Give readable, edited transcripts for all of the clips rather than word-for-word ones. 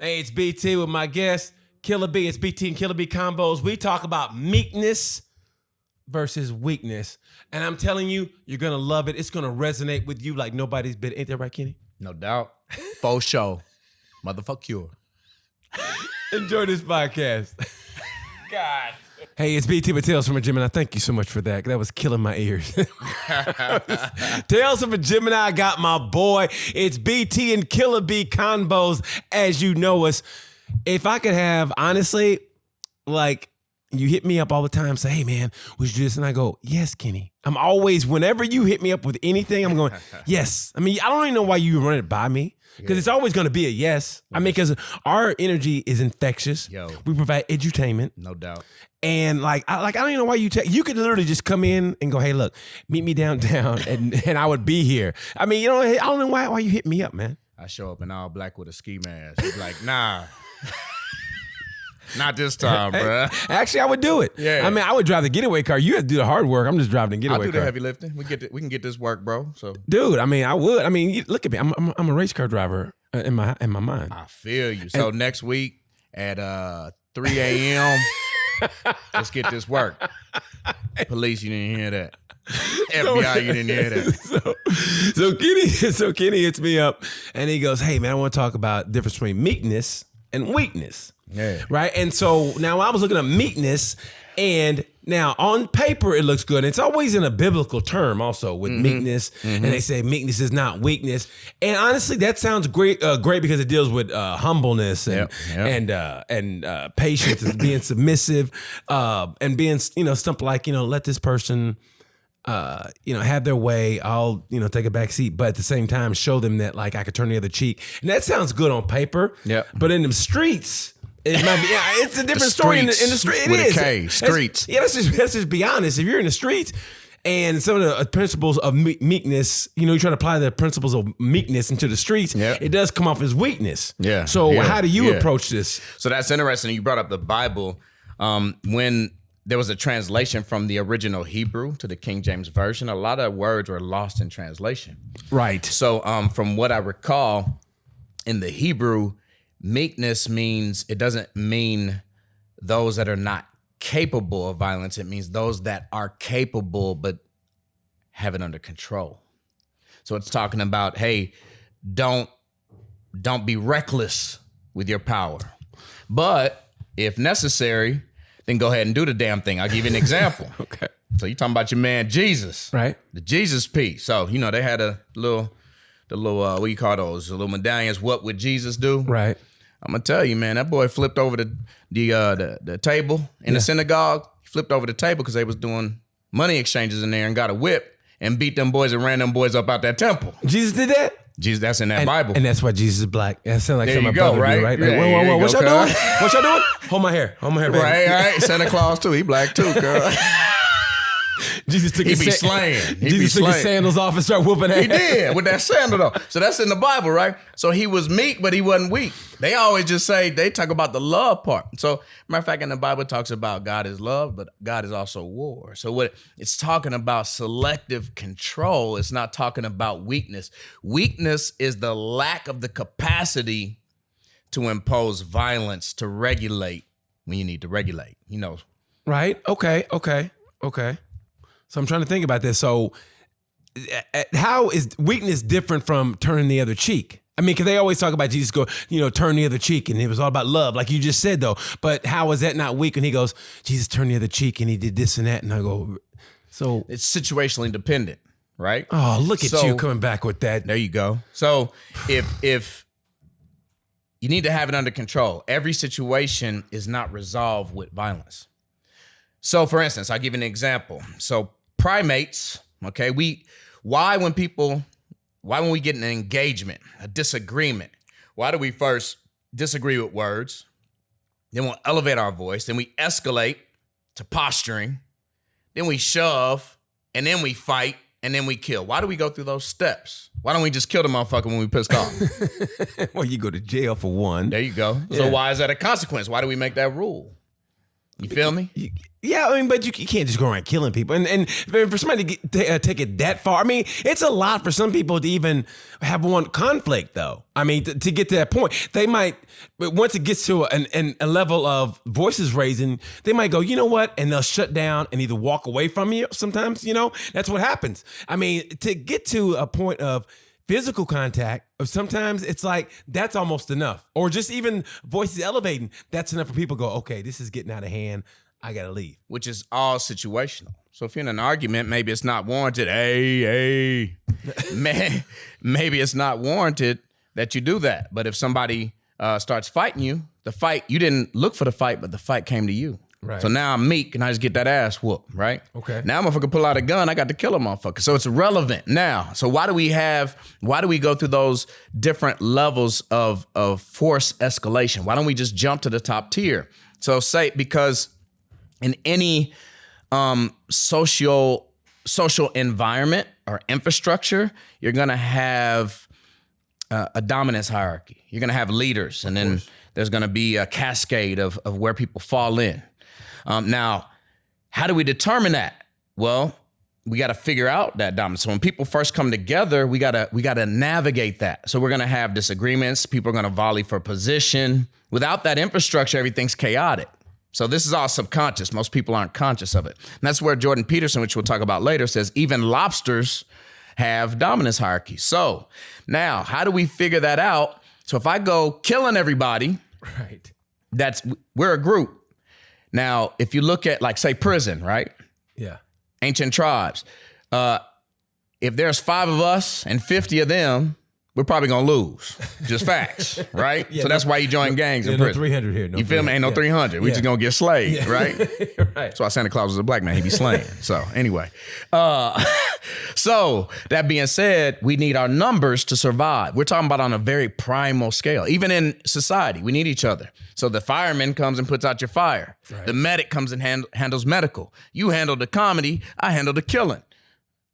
Hey, it's BT with my guest, Killa Bee. It's BT and Killa Bee Combos. We talk about meekness versus weakness. And I'm telling you, you're going to love it. It's going to resonate with you like nobody's been. Ain't that right, Kenny? No doubt. For sure. Motherfuck you. Enjoy this podcast. God. Hey, it's BT with Tales from a Gemini. Thank you so much for that. That was killing my ears. Tales from a Gemini. I got my boy. It's BT and Killa Bee Combos, as you know us. If I could have, honestly, like, you hit me up all the time, say, hey, man, we should do this. And I go, yes, Kenny. I'm always, whenever you hit me up with anything, I'm going, yes. I mean, I don't even know why you run it by me. Because it's always going to be a yes. I mean, because our energy is infectious. Yo. We provide edutainment. No doubt. And I don't even know why you could literally just come in and go, hey, look, meet me downtown and I would be here. I mean, I don't know why you hit me up, man. I show up in all black with a ski mask. He's like, nah. Not this time, bro. Actually, I would do it. Yeah. I mean, I would drive the getaway car. You have to do the hard work. I'm just driving the getaway car. I'll do the heavy lifting. We can get this work, bro. So, dude, I mean, I would. I mean, look at me. I'm a race car driver in my mind. I feel you. So next week at 3 a.m., let's get this work. Police, you didn't hear that. FBI, you didn't hear that. So Kenny hits me up and he goes, hey, man, I want to talk about the difference between meekness and weakness. Yeah. Right. And so now I was looking at meekness, and now on paper it looks good. It's always in a biblical term also with meekness. And they say meekness is not weakness. And honestly, that sounds great because it deals with humbleness and patience and being submissive and being, stuff like, let this person have their way. I'll, take a back seat, but at the same time, show them that like I could turn the other cheek. And that sounds good on paper. Yeah. But in the streets, it might be, it's a different story in the street. It with is. A K, streets. Let's just be honest. If you're in the streets and some of the principles of meekness, you try to apply the principles of meekness into the streets, it does come off as weakness. Yeah. So how do you approach this? So that's interesting. You brought up the Bible. When there was a translation from the original Hebrew to the King James Version, a lot of words were lost in translation. Right. So from what I recall, in the Hebrew, meekness it doesn't mean those that are not capable of violence. It means those that are capable but have it under control. So it's talking about, hey, don't be reckless with your power. But if necessary, then go ahead and do the damn thing. I'll give you an example. Okay. So you're talking about your man Jesus. Right. The Jesus piece. So, they had the little what do you call those? The little medallions. What would Jesus do? Right. I'm gonna tell you, man, that boy flipped over the table in the synagogue. He flipped over the table because they was doing money exchanges in there and got a whip and beat them boys and ran them boys up out that temple. Jesus did that? Jesus, that's in that Bible. And that's why Jesus is black. That sounds like there something you my go, brother right? do, right? Yeah, Like, whoa. What y'all doing? What y'all doing? Hold my hair, baby. Right. Santa Claus too. He black too, girl. Jesus took his sandals off and started whooping ass. He did with that sandal though. So that's in the Bible, right? So he was meek, but he wasn't weak. They always just say, they talk about the love part. So matter of fact, in the Bible it talks about God is love, but God is also war. So what it's talking about selective control. It's not talking about weakness. Weakness is the lack of the capacity to impose violence, to regulate when you need to regulate, Right. Okay. So I'm trying to think about this. So how is weakness different from turning the other cheek? I mean, because they always talk about Jesus go, turn the other cheek, and it was all about love, like you just said, though. But how is that not weak when he goes, Jesus turned the other cheek, and he did this and that, and I go, so. It's situationally dependent, right? Oh, look at you coming back with that. There you go. So if you need to have it under control, every situation is not resolved with violence. So for instance, I'll give you an example. So primates, okay, why when we get an engagement, a disagreement, why do we first disagree with words? Then we'll elevate our voice. Then we escalate to posturing. Then we shove, and then we fight, and then we kill. Why do we go through those steps? Why don't we just kill the motherfucker when we pissed off? Well, you go to jail for one. There you go. Yeah. So why is that a consequence? Why do we make that rule? You feel me? Yeah, I mean, but you can't just go around killing people. And for somebody to take it that far, I mean, it's a lot for some people to even have one conflict, though. I mean, to get to that point, they might, but once it gets to a level of voices raising, they might go, you know what? And they'll shut down and either walk away from you. Sometimes, that's what happens. I mean, to get to a point of physical contact, sometimes it's like, that's almost enough. Or just even voices elevating, that's enough for people to go, okay, this is getting out of hand. I gotta leave. Which is all situational. So if you're in an argument, maybe it's not warranted. Hey, maybe it's not warranted that you do that. But if somebody starts fighting you, you didn't look for the fight, but the fight came to you. Right. So now I'm meek and I just get that ass whooped, right? Okay. Now motherfucker pull out a gun, I got to kill a motherfucker. So it's relevant now. So why do we go through those different levels of force escalation? Why don't we just jump to the top tier? So because in any social environment or infrastructure, you're gonna have a dominance hierarchy. You're gonna have leaders, and then there's gonna be a cascade of where people fall in. Now, how do we determine that? Well, we got to figure out that dominance. So when people first come together, we gotta navigate that. So we're gonna have disagreements. People are gonna volley for position. Without that infrastructure, everything's chaotic. So this is all subconscious. Most people aren't conscious of it. And that's where Jordan Peterson, which we'll talk about later, says even lobsters have dominance hierarchies. So now, how do we figure that out? So if I go killing everybody, right, we're a group. Now, if you look at, like, say, prison, right? Yeah. Ancient tribes. If there's 5 of us and 50 of them, we're probably gonna lose. Just facts, right? Yeah, so that's why you join gangs in prison. No 300 here. No, you feel me? Ain't no 300. We just gonna get slayed, right? Right. That's why Santa Claus was a black man. He be slaying. So anyway, so that being said, we need our numbers to survive. We're talking about on a very primal scale. Even in society, we need each other. So the fireman comes and puts out your fire. Right. The medic comes and handles medical. You handle the comedy. I handle the killing.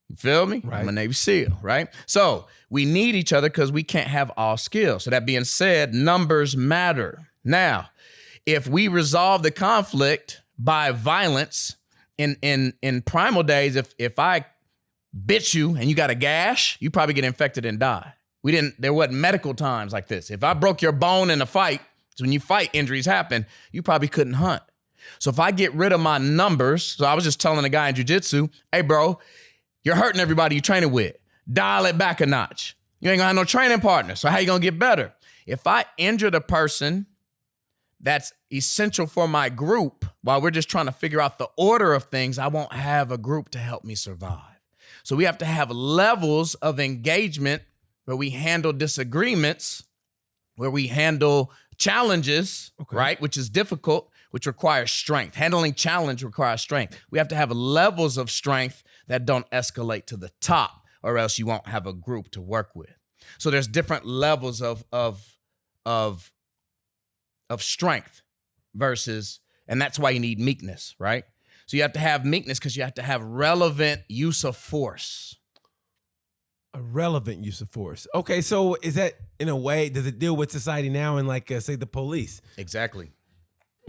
You feel me? Right. I'm a Navy SEAL, right? So we need each other because we can't have all skills. So that being said, numbers matter. Now, if we resolve the conflict by violence in primal days, if I bit you and you got a gash, you probably get infected and die. There wasn't medical times like this. If I broke your bone in a fight, so when you fight, injuries happen, you probably couldn't hunt. So if I get rid of my numbers, so I was just telling a guy in jiu-jitsu, hey bro, you're hurting everybody you're training with. Dial it back a notch. You ain't gonna have no training partner. So how you gonna get better? If I injure the person that's essential for my group while we're just trying to figure out the order of things, I won't have a group to help me survive. So we have to have levels of engagement where we handle disagreements, where we handle challenges, right? Which is difficult, which requires strength. Handling challenge requires strength. We have to have levels of strength that don't escalate to the top, or else you won't have a group to work with. So there's different levels of strength versus, and that's why you need meekness, right? So you have to have meekness because you have to have relevant use of force. A relevant use of force. Okay, so is that, in a way, does it deal with society now and, like, say, the police? Exactly.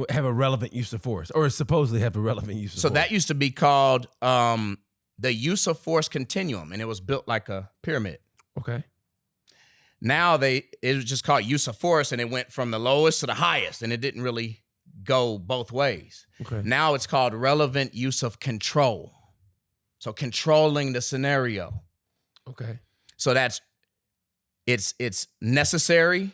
Have a relevant use of force, or supposedly have a relevant use of force? So that used to be called the use of force continuum, and it was built like a pyramid. Okay. Now it was just called use of force, and it went from the lowest to the highest, and it didn't really go both ways. Okay. Now it's called relevant use of control. So controlling the scenario. Okay. So it's necessary.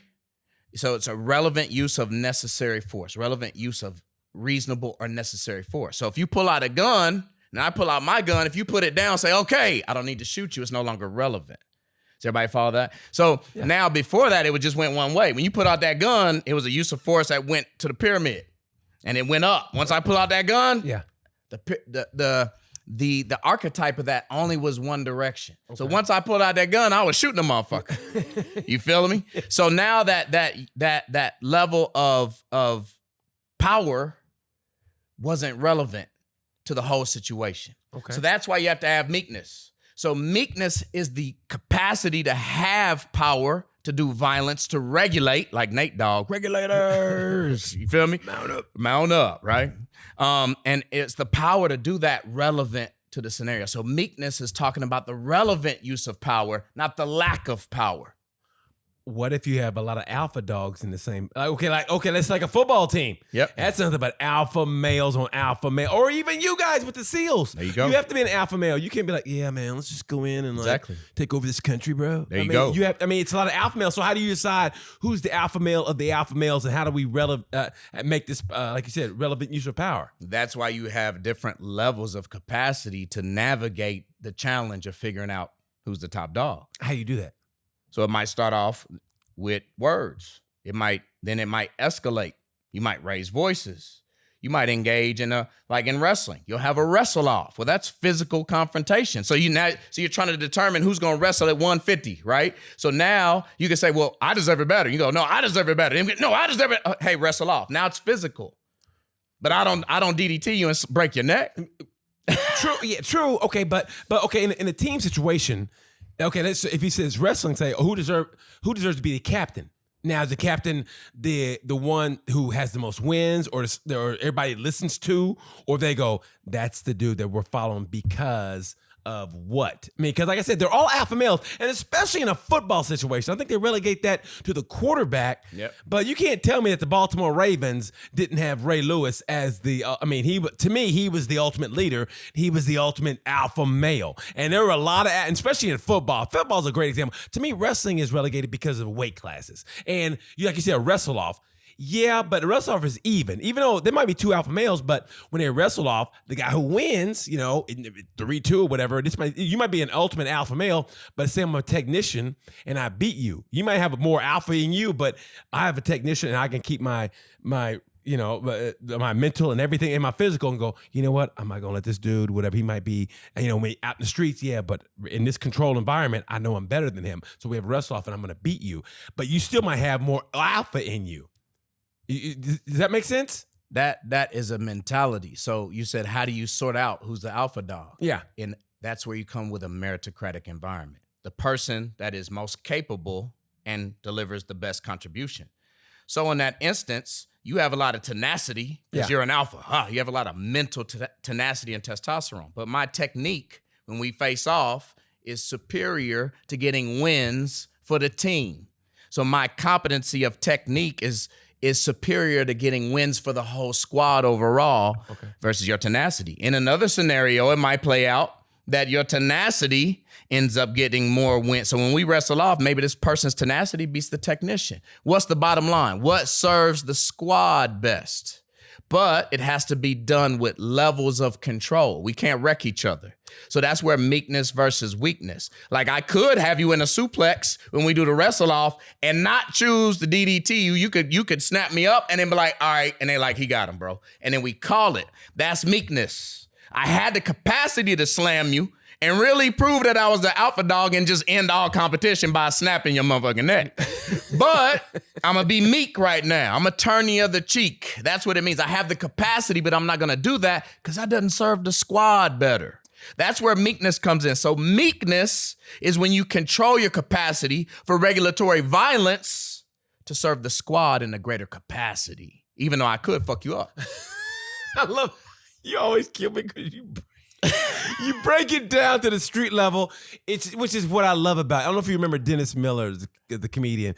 So it's a relevant use of necessary force, relevant use of reasonable or necessary force. So if you pull out a gun, and I pull out my gun, if you put it down, say, okay, I don't need to shoot you, it's no longer relevant. Does everybody follow that? So now before that, it just went one way. When you put out that gun, it was a use of force that went to the pyramid, and it went up. Once I pull out that gun, the archetype of that only was one direction. Okay. So once I pulled out that gun, I was shooting a motherfucker. You feel me? So now that level of power wasn't relevant to the whole situation. Okay. So that's why you have to have meekness. So meekness is the capacity to have power to do violence to regulate, like Nate Dogg, regulators. You feel me? Mount up, right? And it's the power to do that relevant to the scenario. So meekness is talking about the relevant use of power, not the lack of power. What if you have a lot of alpha dogs in the same? Okay, let's like a football team. Yep. That's nothing but alpha males on alpha male, or even you guys with the SEALs. There you go. You have to be an alpha male. You can't be like, yeah, man, let's just go in and like take over this country, bro. There you go. It's a lot of alpha males. So how do you decide who's the alpha male of the alpha males, and how do we make this, like you said, relevant use of power? That's why you have different levels of capacity to navigate the challenge of figuring out who's the top dog. How do you do that? So it might start off with words. It might escalate. You might raise voices. You might engage in in wrestling. You'll have a wrestle off. Well, that's physical confrontation. So you're trying to determine who's going to wrestle at 150, right? So now you can say, well, I deserve it better. You go, no, I deserve it better. No, I deserve it. Hey, wrestle off. Now it's physical. But I don't DDT you and break your neck. True. Yeah, true. Okay, but okay, in a team situation, okay, if he says wrestling, say who deserves to be the captain? Now, is the captain the one who has the most wins, or everybody listens to, or they go, that's the dude that we're following because of what? I mean, because like I said, they're all alpha males, and especially in a football situation, I think they relegate that to the quarterback. Yep. But you can't tell me that the Baltimore Ravens didn't have Ray Lewis as the. To me, he was the ultimate leader. He was the ultimate alpha male, and there were a lot of, especially in football. Football is a great example. To me, wrestling is relegated because of weight classes, and like you said, a wrestle off. Yeah, but the wrestle off is even though there might be two alpha males, but when they wrestle off, the guy who wins, 3-2 or whatever, you might be an ultimate alpha male, but say I'm a technician and I beat you. You might have more alpha in you, but I have a technician and I can keep my mental and everything in my physical and go, you know what? I'm not gonna let this dude, whatever he might be, out in the streets, yeah, but in this controlled environment, I know I'm better than him. So we have a wrestle off and I'm gonna beat you. But you still might have more alpha in you. Does that make sense? That is a mentality. So you said, how do you sort out who's the alpha dog? Yeah. And that's where you come with a meritocratic environment. The person that is most capable and delivers the best contribution. So in that instance, you have a lot of tenacity because you're an alpha. You have a lot of mental tenacity and testosterone. But my technique when we face off is superior to getting wins for the team. So my competency of technique is superior to getting wins for the whole squad overall versus your tenacity. In another scenario, it might play out that your tenacity ends up getting more wins. So when we wrestle off, maybe this person's tenacity beats the technician. What's the bottom line? What serves the squad best? But it has to be done with levels of control. We can't wreck each other. So that's where meekness versus weakness. Like I could have you in a suplex when we do the wrestle off and not choose the DDT. You could snap me up and then be like, all right. And they like, he got him, bro. And then we call it. That's meekness. I had the capacity to slam you and really prove that I was the alpha dog and just end all competition by snapping your motherfucking neck. But I'm going to be meek right now. I'm going to turn the other cheek. That's what it means. I have the capacity, but I'm not going to do that because that doesn't serve the squad better. That's where meekness comes in. So meekness is when you control your capacity for regulatory violence to serve the squad in a greater capacity, even though I could fuck you up. I love, you always kill me because you break it down to the street level, which is what I love about it. I don't know if you remember Dennis Miller, the comedian,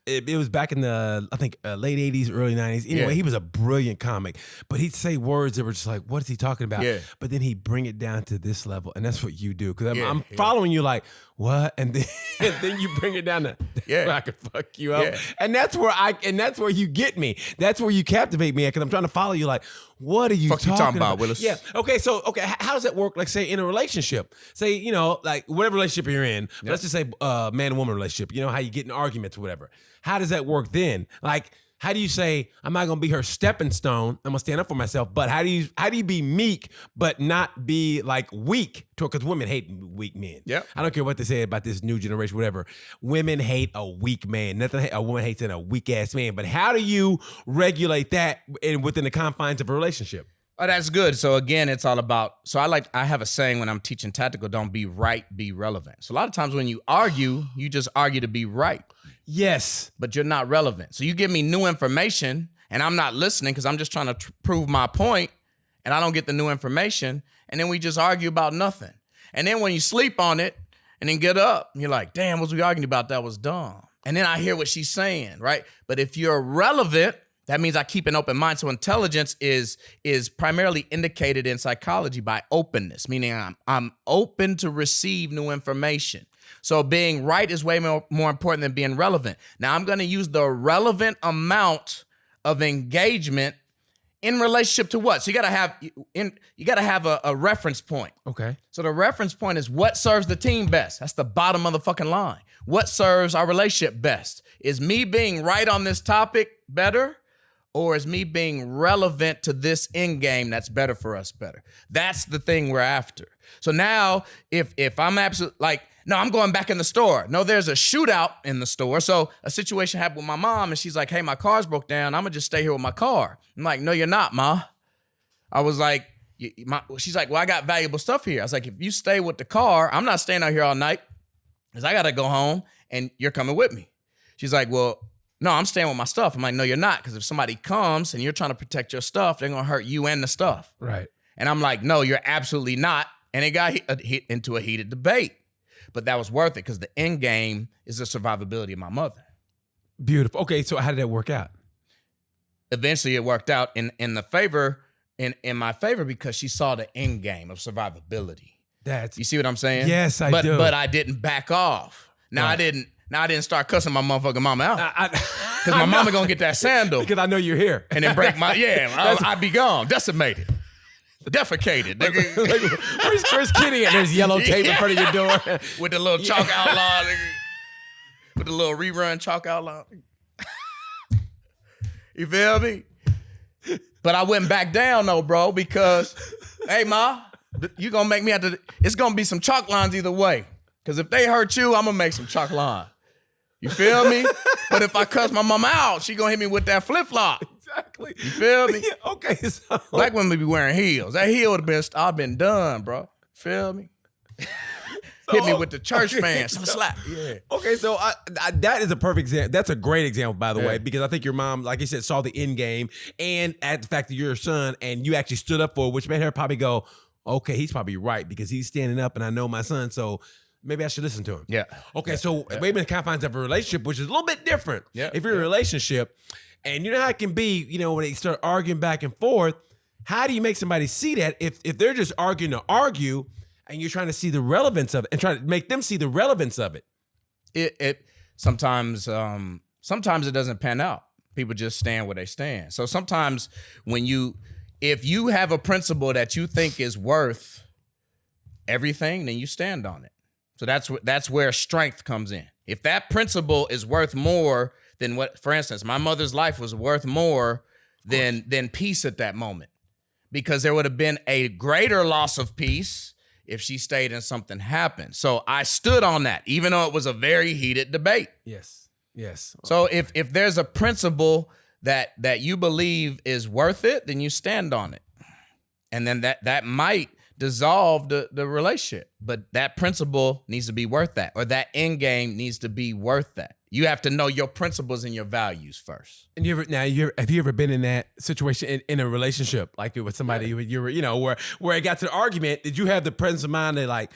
it was back in the, I think, late 80s, early 90s. Anyway, he was a brilliant comic, but he'd say words that were just like, what is he talking about? Yeah. But then he'd bring it down to this level, and that's what you do. Because I'm following you like, what? And then you bring it down to, I could fuck you up. Yeah. And that's where you get me. That's where you captivate me, because I'm trying to follow you like, what are you talking about, Willis? Yeah. Okay, so, how does that work, like, say, in a relationship? Say, like, whatever relationship you're in, let's just say man and woman relationship, how you get in arguments or whatever. How does that work then? Like, how do you say, I'm not gonna be her stepping stone, I'm gonna stand up for myself, but how do you be meek but not be like weak? Because women hate weak men. Yep. I don't care what they say about this new generation, whatever. Women hate a weak man. Nothing a woman hates in a weak ass man. But how do you regulate that within the confines of a relationship? Oh, that's good. So again, it's all about, I have a saying when I'm teaching tactical, don't be right, be relevant. So a lot of times when you argue, you just argue to be right. Yes. But you're not relevant. So you give me new information and I'm not listening because I'm just trying to prove my point and I don't get the new information. And then we just argue about nothing. And then when you sleep on it and then get up, you're like, damn, what was we arguing about? That was dumb. And then I hear what she's saying, right? But if you're relevant, that means I keep an open mind. So intelligence is primarily indicated in psychology by openness, meaning I'm open to receive new information. So being right is way more important than being relevant. Now I'm going to use the relevant amount of engagement in relationship to what? So you got to have a reference point. Okay. So the reference point is what serves the team best. That's the bottom of the fucking line. What serves our relationship best? Is me being right on this topic better? Or is me being relevant to this end game that's better for us better? That's the thing we're after. So now, if I'm absolutely like, no, I'm going back in the store. No, there's a shootout in the store. So a situation happened with my mom, and she's like, hey, my car's broke down. I'm going to just stay here with my car. I'm like, no, you're not, Ma. I was like, she's like, well, I got valuable stuff here. I was like, if you stay with the car, I'm not staying out here all night because I got to go home, and you're coming with me. She's like, well, no, I'm staying with my stuff. I'm like, no, you're not. Because if somebody comes and you're trying to protect your stuff, they're going to hurt you and the stuff. Right. And I'm like, no, you're absolutely not. And it got hit into a heated debate. But that was worth it because the end game is the survivability of my mother. Beautiful. Okay, so how did that work out? Eventually it worked out in my favor because she saw the end game of survivability. You see what I'm saying? Yes, I do. But I didn't back off. Now I didn't start cussing my motherfucking mama out. Because my mama gonna get that sandal. Because I know you're here. And then break my, I'd be gone, decimated, defecated. Nigga. Where's Kenny? And there's yellow tape in front of your door. With the little chalk outline, nigga. With the little rerun chalk outline. You feel me? But I went back down though, bro, because, hey, Ma, you gonna make me have to, it's gonna be some chalk lines either way. Because if they hurt you, I'm gonna make some chalk line. You feel me? But if I cuss my mama out, she gonna hit me with that flip-flop. Exactly. You feel me? Yeah, okay, so. Black women be wearing heels. That heel would have I've been done, bro. Feel me? Hit me with the church fan. Slap. Yeah. Okay, so that is a perfect example. That's a great example, by the way, because I think your mom, like you said, saw the end game and at the fact that you're her son and you actually stood up for it, which made her probably go, okay, he's probably right because he's standing up and I know my son, so maybe I should listen to him. Yeah. Okay, so maybe in the confines of a relationship, which is a little bit different. Yeah. If you're in a relationship, and you know how it can be, you know, when they start arguing back and forth, how do you make somebody see that if they're just arguing to argue and you're trying to see the relevance of it and trying to make them see the relevance of it? It sometimes it doesn't pan out. People just stand where they stand. So sometimes if you have a principle that you think is worth everything, then you stand on it. So that's where strength comes in. If that principle is worth more than what, for instance, my mother's life was worth more than peace at that moment, because there would have been a greater loss of peace if she stayed and something happened. So I stood on that, even though it was a very heated debate. Yes. Yes. So if there's a principle that you believe is worth it, then you stand on it. And then that might dissolve the relationship, but that principle needs to be worth that, or that end game needs to be worth that. You have to know your principles and your values first. And have you ever been in that situation in a relationship, like with somebody you were, you know, where it got to the argument? Did you have the presence of mind that like,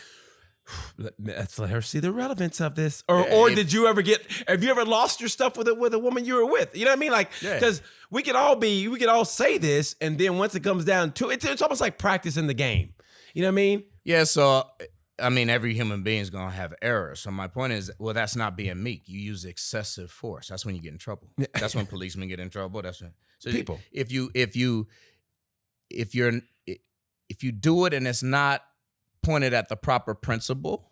let's let her see the relevance of this, or did you ever have you ever lost your stuff with a woman you were with? You know what I mean? Like, because we could all say this, and then once it comes down to it, it's almost like practicing the game. You know what I mean? Yeah. So, I mean, every human being is going to have errors. So my point is, well, that's not being meek. You use excessive force. That's when you get in trouble. That's when policemen get in trouble. That's when people. If you do it and it's not pointed at the proper principle,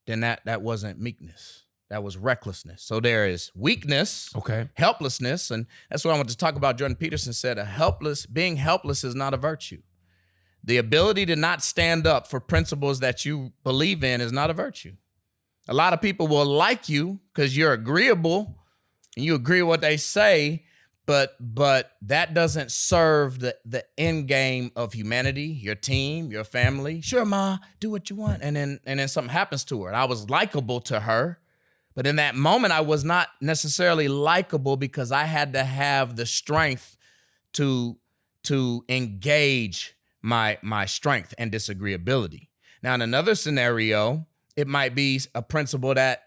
then that wasn't meekness. That was recklessness. So there is weakness, helplessness, and that's what I want to talk about. Jordan Peterson said, being helpless is not a virtue. The ability to not stand up for principles that you believe in is not a virtue. A lot of people will like you because you're agreeable and you agree with what they say, but that doesn't serve the end game of humanity, your team, your family. Sure, ma, do what you want. And then something happens to her. And I was likable to her, but in that moment, I was not necessarily likable because I had to have the strength to engage my strength and disagreeability. Now, in another scenario, it might be a principle that,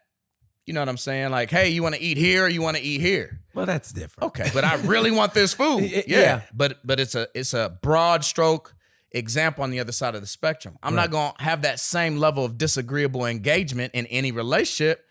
you know what I'm saying? Like, hey, you want to eat here or you want to eat here? Well, that's different. Okay, but I really want this food. Yeah. But it's a broad stroke example on the other side of the spectrum. I'm not going to have that same level of disagreeable engagement in any relationship,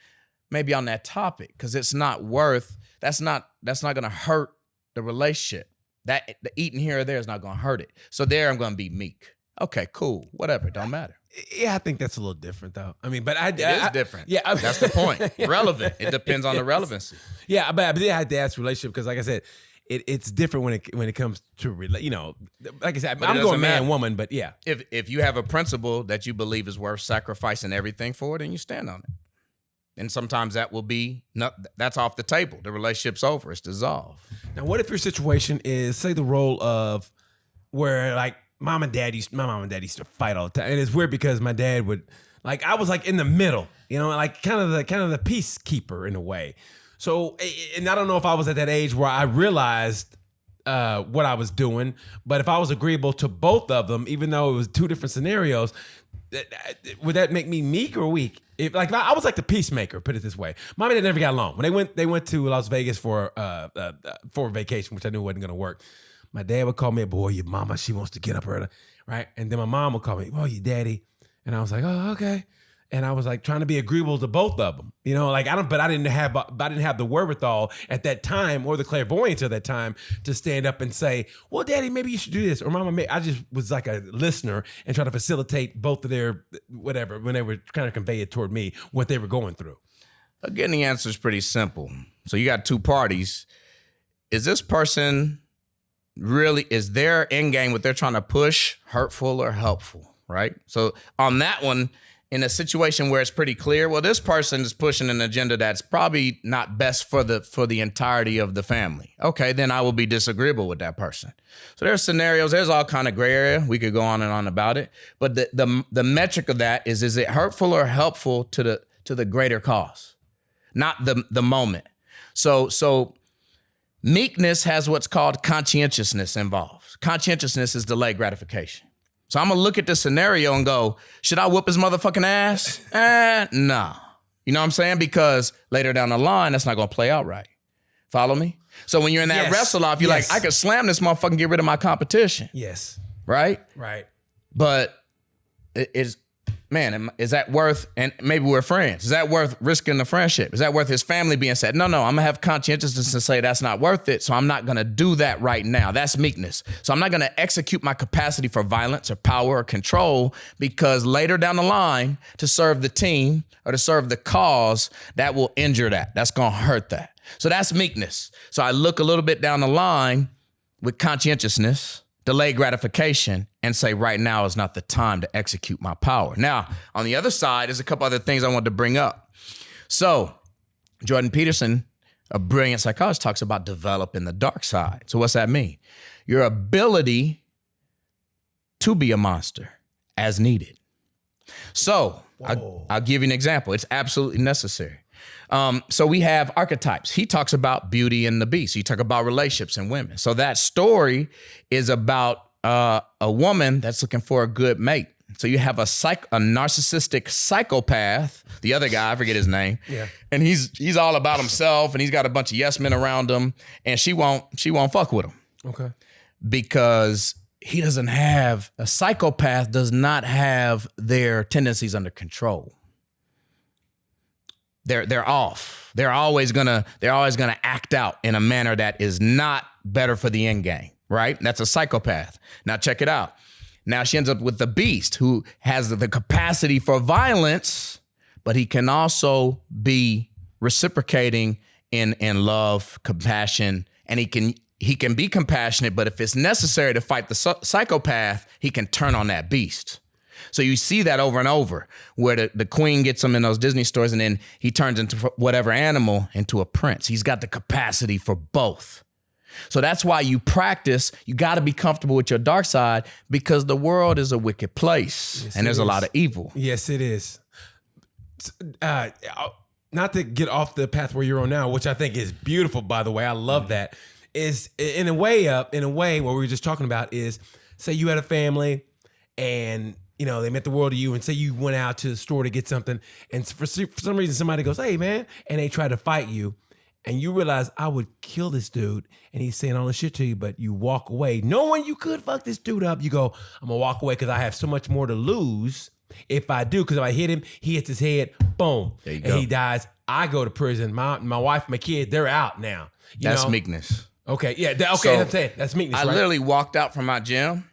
maybe on that topic, because it's not worth, that's not going to hurt the relationship. That the eating here or there is not going to hurt it. So there I'm going to be meek. Okay, cool. Whatever. Don't matter. Yeah, I think that's a little different though. I mean, but it is different. Yeah, that's the point. Relevant. It depends on the relevancy. Yeah, but I had to ask relationship because, like I said, it's different when it comes to like I said, I'm going man woman, but yeah. If you have a principle that you believe is worth sacrificing everything for, then you stand on it. And sometimes that will be that's off the table. The relationship's over. It's dissolved. Now, what if your situation is, say, the role of where like my mom and dad used to fight all the time, and it's weird because my dad would I was like in the middle, like kind of the peacekeeper in a way. So, and I don't know if I was at that age where I realized what I was doing, but if I was agreeable to both of them, even though it was two different scenarios, would that make me meek or weak? If I was like the peacemaker, put it this way. Mom and dad never got along. When they went to Las Vegas for vacation, which I knew wasn't gonna work. My dad would call me, boy, your mama, she wants to get up early, right? And then my mom would call me, oh, your daddy. And I was like, oh, okay. And I was like trying to be agreeable to both of them, but I didn't have the wherewithal at that time or the clairvoyance at that time to stand up and say, well, daddy, maybe you should do this. Or mama, I just was like a listener and try to facilitate both of their whatever when they were trying to convey it toward me, what they were going through. Again, the answer is pretty simple. So you got two parties. Is this person really, is their end game, what they're trying to push, hurtful or helpful, right? So on that one, in a situation where it's pretty clear, well, this person is pushing an agenda that's probably not best for the entirety of the family. Okay, then I will be disagreeable with that person. So there's scenarios, there's all kind of gray area. We could go on and on about it. But the metric of that is it hurtful or helpful to the greater cause? Not the moment. So meekness has what's called conscientiousness involved. Conscientiousness is delayed gratification. So I'm going to look at this scenario and go, should I whoop his motherfucking ass? No. You know what I'm saying? Because later down the line, that's not going to play out right. Follow me? So when you're in that wrestle off, you're like, I could slam this motherfucker and get rid of my competition. Yes. Right? Right. But is that worth, and maybe we're friends, is that worth risking the friendship? Is that worth his family being said, no, I'm going to have conscientiousness to say that's not worth it, so I'm not going to do that right now. That's meekness. So I'm not going to execute my capacity for violence or power or control because later down the line, to serve the team or to serve the cause, that will injure that. That's going to hurt that. So that's meekness. So I look a little bit down the line with conscientiousness, delayed gratification, and say right now is not the time to execute my power. Now, on the other side, there's a couple other things I wanted to bring up. So Jordan Peterson, a brilliant psychologist, talks about developing the dark side. So what's that mean? Your ability to be a monster as needed. So I'll give you an example. It's absolutely necessary. So we have archetypes. He talks about beauty and the beast. He talks about relationships and women. So that story is about a woman that's looking for a good mate. So you have a narcissistic psychopath, the other guy, I forget his name. Yeah. And he's all about himself and he's got a bunch of yes men around him and she won't fuck with him. Okay. Because a psychopath does not have their tendencies under control. They're off. They're always gonna act out in a manner that is not better for the end game, right? That's a psychopath. Now check it out. Now she ends up with the beast who has the capacity for violence, but he can also be reciprocating in love, compassion, and he can be compassionate, but if it's necessary to fight the psychopath, he can turn on that beast. So you see that over and over where the queen gets him in those Disney stores and then he turns into whatever animal into a prince. He's got the capacity for both. So that's why you practice. You got to be comfortable with your dark side because the world is a wicked place and there's a lot of evil. Yes, it is. Not to get off the path where you're on now, which I think is beautiful, by the way. I love that. Is in a way what we were just talking about is, say you had a family and they meant the world to you, and say you went out to the store to get something, and for some reason somebody goes, "Hey man," and they try to fight you, and you realize I would kill this dude, and he's saying all this shit to you, but you walk away knowing you could fuck this dude up. You go, "I'm gonna walk away because I have so much more to lose if I do, because if I hit him, he hits his head, boom, and he dies. I go to prison. My wife, my kid, they're out now." That's meekness. Okay, yeah, okay, So, I'm saying that's meekness. I right? literally walked out from my gym,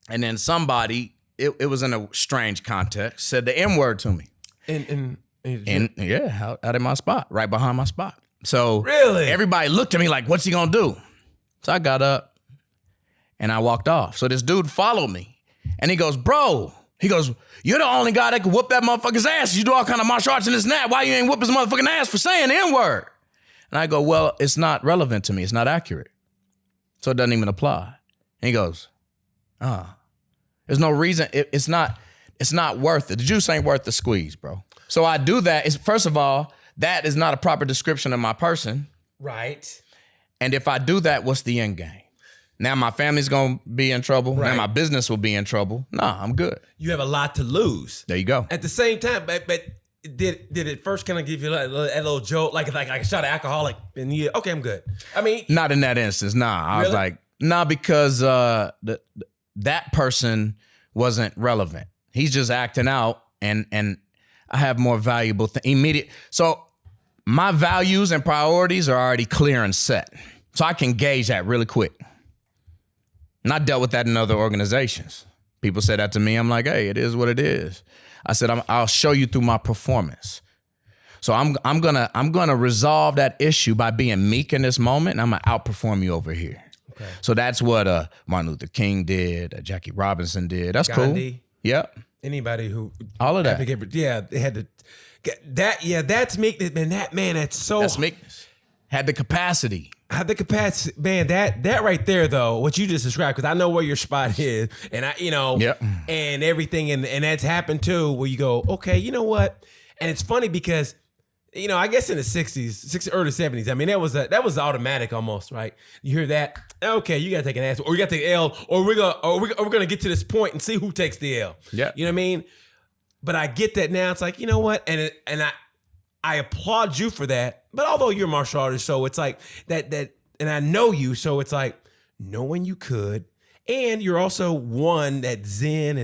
and then somebody, it was in a strange context, said the N word to me. Out in my spot, right behind my spot. So really, everybody looked at me like, "What's he gonna do?" So I got up and I walked off. So this dude followed me, and he goes, "Bro," he goes, "You're the only guy that can whoop that motherfucker's ass. You do all kind of martial arts and this and that. Why you ain't whoop his motherfucking ass for saying the N word?" And I go, "Well, it's not relevant to me. It's not accurate. So it doesn't even apply." And he goes, there's no reason. It's not worth it. The juice ain't worth the squeeze, bro. So I do that. First of all, that is not a proper description of my person. Right. And if I do that, what's the end game? Now my family's going to be in trouble. Right. Now my business will be in trouble. Nah, I'm good. You have a lot to lose. There you go. At the same time, but did it first kind of give you a little joke, like a shot of alcohol, like, and you, okay, I'm good. I mean, not in that instance. Nah, I was like, nah, because that person wasn't relevant. He's just acting out, and I have more valuable immediate. So my values and priorities are already clear and set, so I can gauge that really quick. And I dealt with that in other organizations. People say that to me. I'm like, hey, it is what it is. I said, I'll show you through my performance. So I'm gonna resolve that issue by being meek in this moment, and I'm gonna outperform you over here. Okay. So that's what Martin Luther King did, Jackie Robinson did. That's Gandhi. Cool. Yep. Anybody who all of that. They had to that. Yeah, that's meekness, man. That's meekness. Had the capacity. Man, that right there, though, what you just described, because I know where your spot is, and and everything, and that's happened too, where you go, okay, you know what? And it's funny because, I guess in the 60s, early 70s, I mean, that was automatic almost, right? You hear that, okay, you gotta take an ass, or you gotta take the L, or we're gonna get to this point and see who takes the L. Yeah, you know what I mean? But I get that now. It's like, you know what? And I applaud you for that. But although you're a martial artist, so it's like that, and I know you, so it's like knowing you could, and you're also one that Zen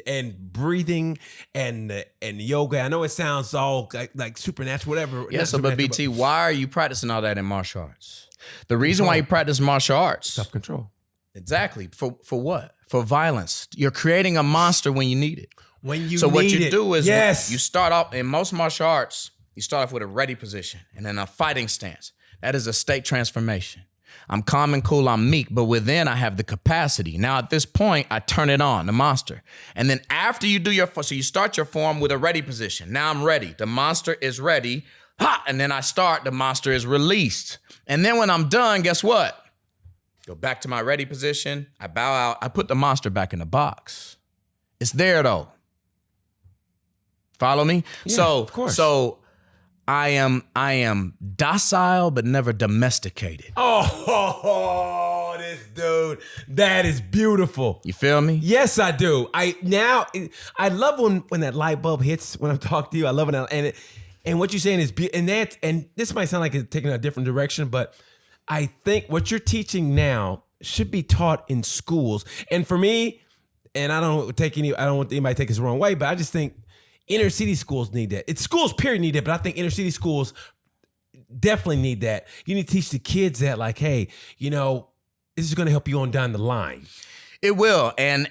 and breathing and yoga. I know it sounds all like supernatural, whatever. Yeah, so but BT, why are you practicing all that in martial arts? The reason why you practice martial arts, self-control. Exactly. For what? For violence. You're creating a monster when you need it. When you so need what you it. do is yes. You start off in most martial arts. You start off with a ready position and then a fighting stance. That is a state transformation. I'm calm and cool, I'm meek, but within I have the capacity. Now at this point, I turn it on, the monster. And then after you do so you start your form with a ready position. Now I'm ready. The monster is ready. Ha! And then I start, the monster is released. And then when I'm done, guess what? Go back to my ready position. I bow out. I put the monster back in the box. It's there though. Follow me? Yeah, so, of course. So I am docile but never domesticated. Oh, this dude, that is beautiful. You feel me? Yes, I do. I love when that light bulb hits when I'm talking to you. I love it, and what you're saying is, and this might sound like it's taking a different direction, but I think what you're teaching now should be taught in schools. And for me, and I don't want anybody to take this the wrong way, but I just think inner city schools need that. Schools, period, need that, but I think inner city schools definitely need that. You need to teach the kids that, like, hey, this is going to help you on down the line. It will. And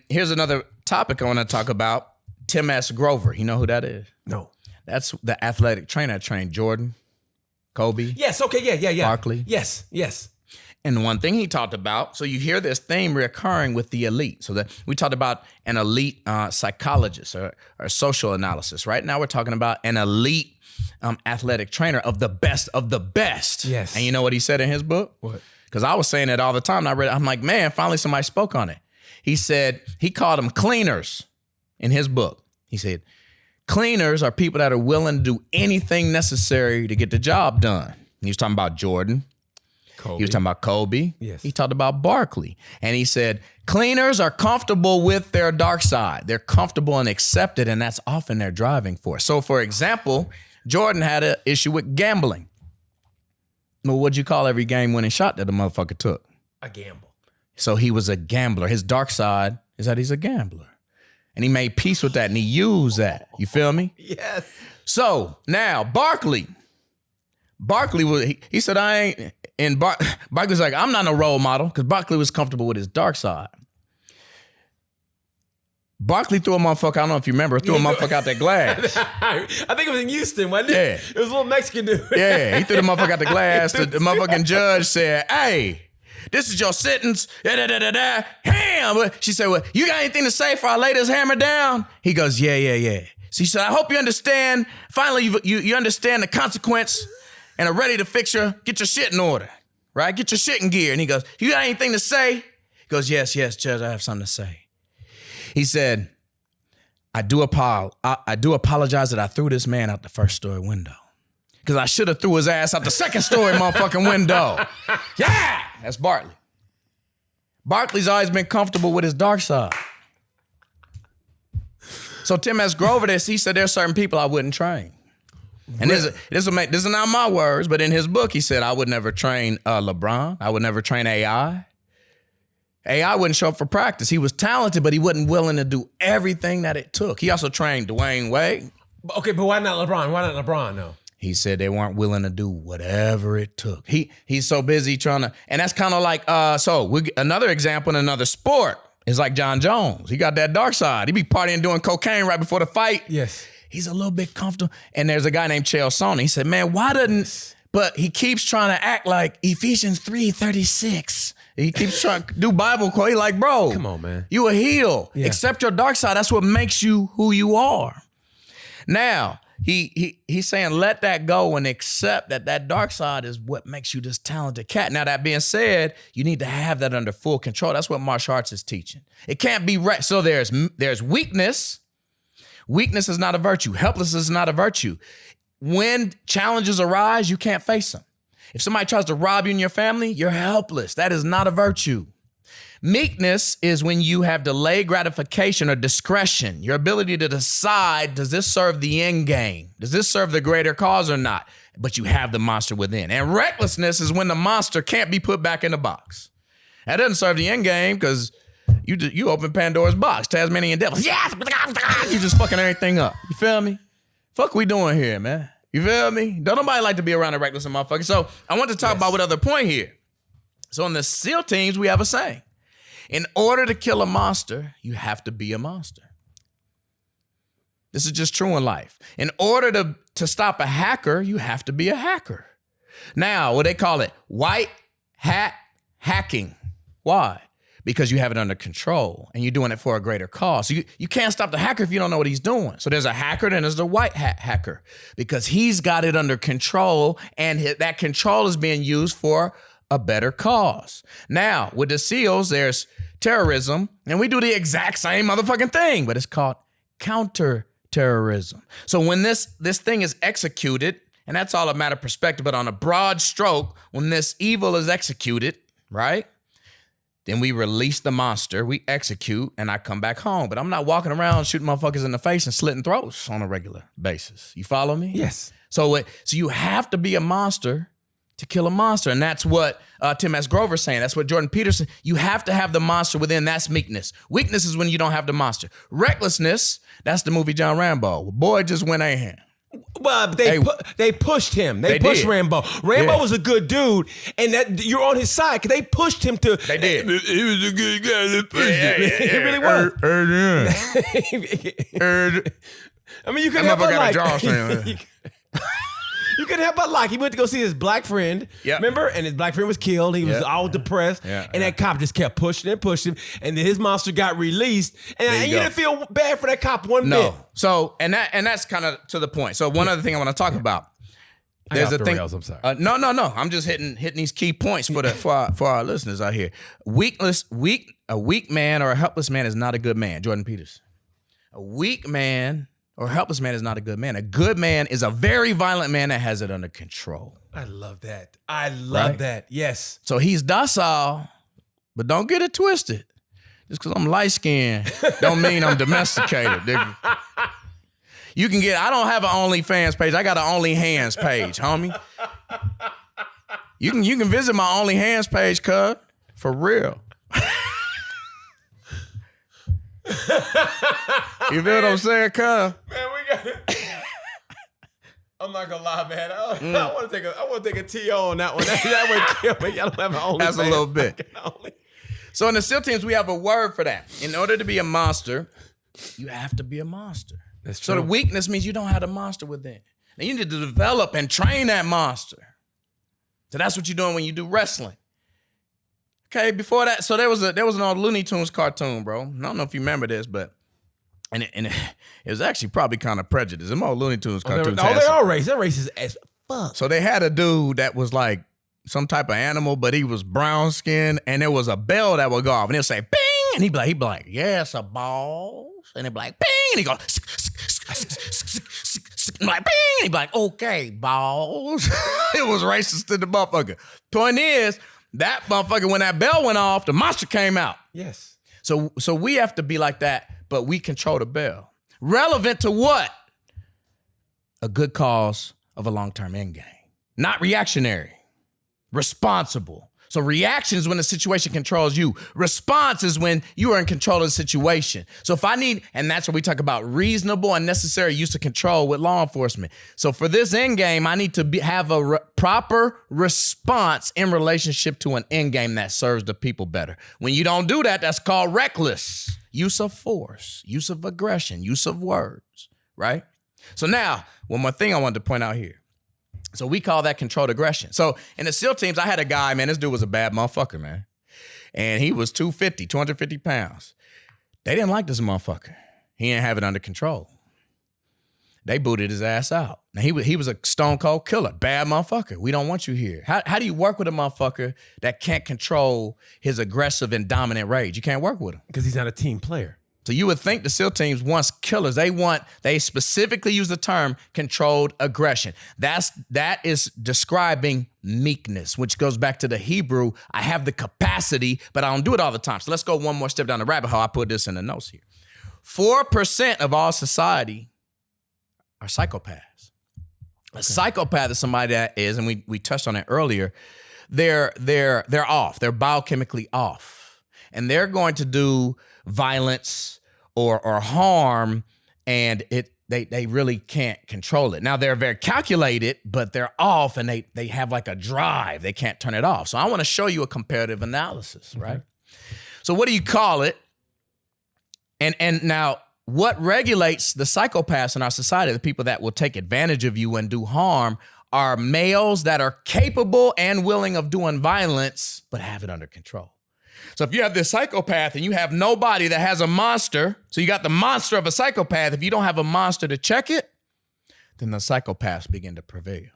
here's another topic I want to talk about. Tim S. Grover. You know who that is? No. That's the athletic trainer that trained Jordan, Kobe. Yes. Okay. Yeah. Barkley. Yes. And one thing he talked about, so you hear this theme reoccurring with the elite. So that we talked about an elite psychologist or social analysis. Right now we're talking about an elite athletic trainer of the best of the best. Yes. And you know what he said in his book? What? Because I was saying it all the time. And I read it. I'm like, man, finally somebody spoke on it. He said, he called them cleaners in his book. He said, cleaners are people that are willing to do anything necessary to get the job done. He was talking about Jordan. Kobe. He was talking about Kobe. Yes. He talked about Barkley. And he said, cleaners are comfortable with their dark side. They're comfortable and accepted, and that's often their driving force. So, for example, Jordan had an issue with gambling. Well, what'd you call every game-winning shot that the motherfucker took? A gamble. So he was a gambler. His dark side is that he's a gambler. And he made peace with that, and he used that. You feel me? Yes. So, now, Barkley was, he said, I ain't, and Barkley's like, I'm not a role model, because Barkley was comfortable with his dark side. Barkley threw a motherfucker, I don't know if you remember, threw a motherfucker out that glass. I think it was in Houston, wasn't it? Yeah. It was a little Mexican dude. Yeah, he threw the motherfucker out the glass. The motherfucking judge said, hey, this is your sentence. Ham. She said, well, you got anything to say before I lay this hammer down? He goes, yeah. She said, I hope you understand. Finally, you understand the consequence and are ready to get your shit in order, right? Get your shit in gear. And he goes, you got anything to say? He goes, yes, Judge, I have something to say. He said, I do apologize that I threw this man out the first story window. Because I should have threw his ass out the second story motherfucking window. Yeah, that's Barkley. Barkley's always been comfortable with his dark side. So Tim S. Grover, he said there's certain people I wouldn't train. And this is not my words, but in his book, he said I would never train LeBron. I would never train AI. AI wouldn't show up for practice. He was talented, but he wasn't willing to do everything that it took. He also trained Dwayne Wade. Okay, but why not LeBron? Why not LeBron, though? He said they weren't willing to do whatever it took. He's so busy trying to, and that's kind of like, another example in another sport is like John Jones. He got that dark side. He be partying doing cocaine right before the fight. Yes. He's a little bit comfortable. And there's a guy named Chael Sonnen. He said, man, but he keeps trying to act like Ephesians 3:36. He keeps trying to do Bible quote. He like, bro, come on, man. You a heel. Yeah. Accept your dark side. That's what makes you who you are. Now, he's saying let that go and accept that dark side is what makes you this talented cat. Now, that being said, you need to have that under full control. That's what martial arts is teaching. It can't be right. So there's weakness. Weakness is not a virtue. Helplessness is not a virtue. When challenges arise, you can't face them. If somebody tries to rob you and your family, you're helpless. That is not a virtue. Meekness is when you have delayed gratification or discretion, your ability to decide, does this serve the end game? Does this serve the greater cause or not? But you have the monster within. And recklessness is when the monster can't be put back in the box. That doesn't serve the end game because you open Pandora's box, Tasmanian devil. Yes! You just fucking everything up. You feel me? Fuck we doing here, man? You feel me? Don't nobody like to be around a reckless motherfucker. So I want to talk about what other point here. So in the SEAL teams, we have a saying. In order to kill a monster, you have to be a monster. This is just true in life. In order to stop a hacker, you have to be a hacker. Now, what they call it, white hat hacking. Why? Because you have it under control and you're doing it for a greater cause. So you can't stop the hacker if you don't know what he's doing. So there's a hacker, then there's the white hat hacker because he's got it under control and that control is being used for a better cause. Now, with the SEALs, there's terrorism, and we do the exact same motherfucking thing, but it's called counter-terrorism. So when this thing is executed, and that's all a matter of perspective, but on a broad stroke, when this evil is executed, right? Then we release the monster, we execute, and I come back home. But I'm not walking around shooting motherfuckers in the face and slitting throats on a regular basis. You follow me? Yes. So you have to be a monster to kill a monster. And that's what Tim S. Grover's saying. That's what Jordan Peterson, you have to have the monster within. That's meekness. Weakness is when you don't have the monster. Recklessness, that's the movie John Rambo. Boy just went a-ham. Well, they pushed him. They pushed did. Rambo. Rambo was a good dude, and that you're on his side because they pushed him to. They did. He was a good guy that pushed him. He really was. I mean, you could have You couldn't help but like. He went to go see his black friend. Yep. Remember? And his black friend was killed. He was all depressed. And that cop just kept pushing and pushing. And then his monster got released. And you didn't feel bad for that cop one bit. So, and that's kind of to the point. So one other thing I want to talk about. There's a thing. Rails, I'm sorry. No. I'm just hitting these key points for our listeners out here. A weak man or a helpless man is not a good man. Jordan Peters. A weak man or a helpless man is not a good man. A good man is a very violent man that has it under control. I love that. I love that. Yes. So he's docile, but don't get it twisted. Just because I'm light-skinned don't mean I'm domesticated, nigga. You can get, I don't have an OnlyFans page. I got an OnlyHands page, homie. You can visit my OnlyHands page, cuz. For real. You feel what I'm saying, cuz? Man, we got it. I'm not gonna lie, man. I want to take a TO on that one. That would kill me. Y'all don't have an OnlyFans. That's a little bit. So in the SEAL teams, we have a word for that. In order to be a monster, you have to be a monster. That's true. So the weakness means you don't have the monster within. Now you need to develop and train that monster. So that's what you're doing when you do wrestling. Okay, before that, so there was an old Looney Tunes cartoon, bro. I don't know if you remember this, but it was actually probably kind of prejudiced. Them old Looney Tunes cartoons. They are racist. They're racist as fuck. So they had a dude that was like some type of animal, but he was brown skinned, and there was a bell that would go off, and he'll say, "Bing," and he'd be like, "Yes, a balls," and he'd be like, "Bing," and he go, like, "Bing," and he'd be like, "Okay, balls." It was racist to the motherfucker. Point is, that motherfucker, when that bell went off, the monster came out. Yes. So we have to be like that, but we control the bell. Relevant to what? A good cause of a long-term end game. Not reactionary. Responsible. So reaction is when the situation controls you. Response is when you are in control of the situation. So if I need, and that's where we talk about reasonable and necessary use of control with law enforcement. So for this end game, I need to have a proper response in relationship to an end game that serves the people better. When you don't do that, that's called reckless use of force, use of aggression, use of words, right? So now, one more thing I wanted to point out here. So we call that controlled aggression. So in the SEAL teams, I had a guy, man, this dude was a bad motherfucker, man. And he was 250 pounds. They didn't like this motherfucker. He didn't have it under control. They booted his ass out. Now he was a stone cold killer, bad motherfucker. We don't want you here. How do you work with a motherfucker that can't control his aggressive and dominant rage? You can't work with him. Because he's not a team player. So you would think the SEAL teams wants killers. They specifically use the term controlled aggression. That is describing meekness, which goes back to the Hebrew. I have the capacity, but I don't do it all the time. So let's go one more step down the rabbit hole. I put this in the notes here. 4% of all society are psychopaths. A psychopath is somebody that is, and we touched on it earlier, they're off. They're biochemically off. And they're going to do violence or harm, and they really can't control it. Now they're very calculated, but they're off, and they have like a drive. They can't turn it off. So I want to show you a comparative analysis, right? So what do you call it? And now what regulates the psychopaths in our society, the people that will take advantage of you and do harm, are males that are capable and willing of doing violence, but have it under control. So if you have this psychopath and you have nobody that has a monster, so you got the monster of a psychopath, if you don't have a monster to check it, then the psychopaths begin to prevail.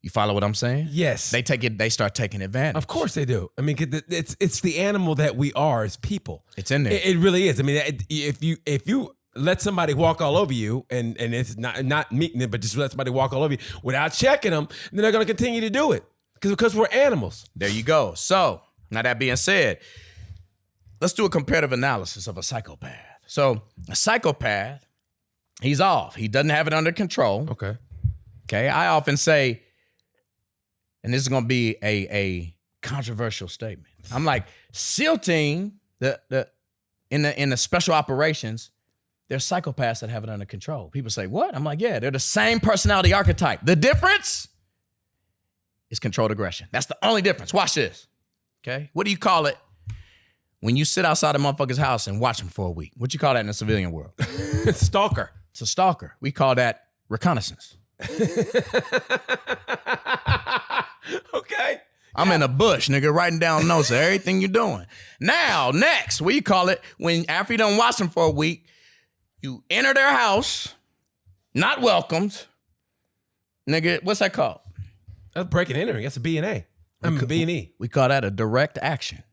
You follow what I'm saying? Yes. They start taking advantage. Of course they do. I mean, it's the animal that we are as people. It's in there. It really is. I mean, if you let somebody walk all over you, and it's not meekness, but just let somebody walk all over you without checking them, then they're going to continue to do it because we're animals. There you go. So now that being said, let's do a comparative analysis of a psychopath. So a psychopath, he's off. He doesn't have it under control. Okay. I often say, and this is going to be a controversial statement. I'm like, SEAL team, in the special operations, there's psychopaths that have it under control. People say, what? I'm like, yeah, they're the same personality archetype. The difference is controlled aggression. That's the only difference. Watch this. Okay. What do you call it when you sit outside a motherfucker's house and watch him for a week? What you call that in the civilian world? Stalker. It's a stalker. We call that reconnaissance. Okay. I'm in a bush, nigga, writing down notes of everything you're doing. Now, next, what you call it when after you done watch them for a week, you enter their house, not welcomed, Nigga, what's that called? That's breaking and entering. That's a B and A. B and E. We call that a direct action.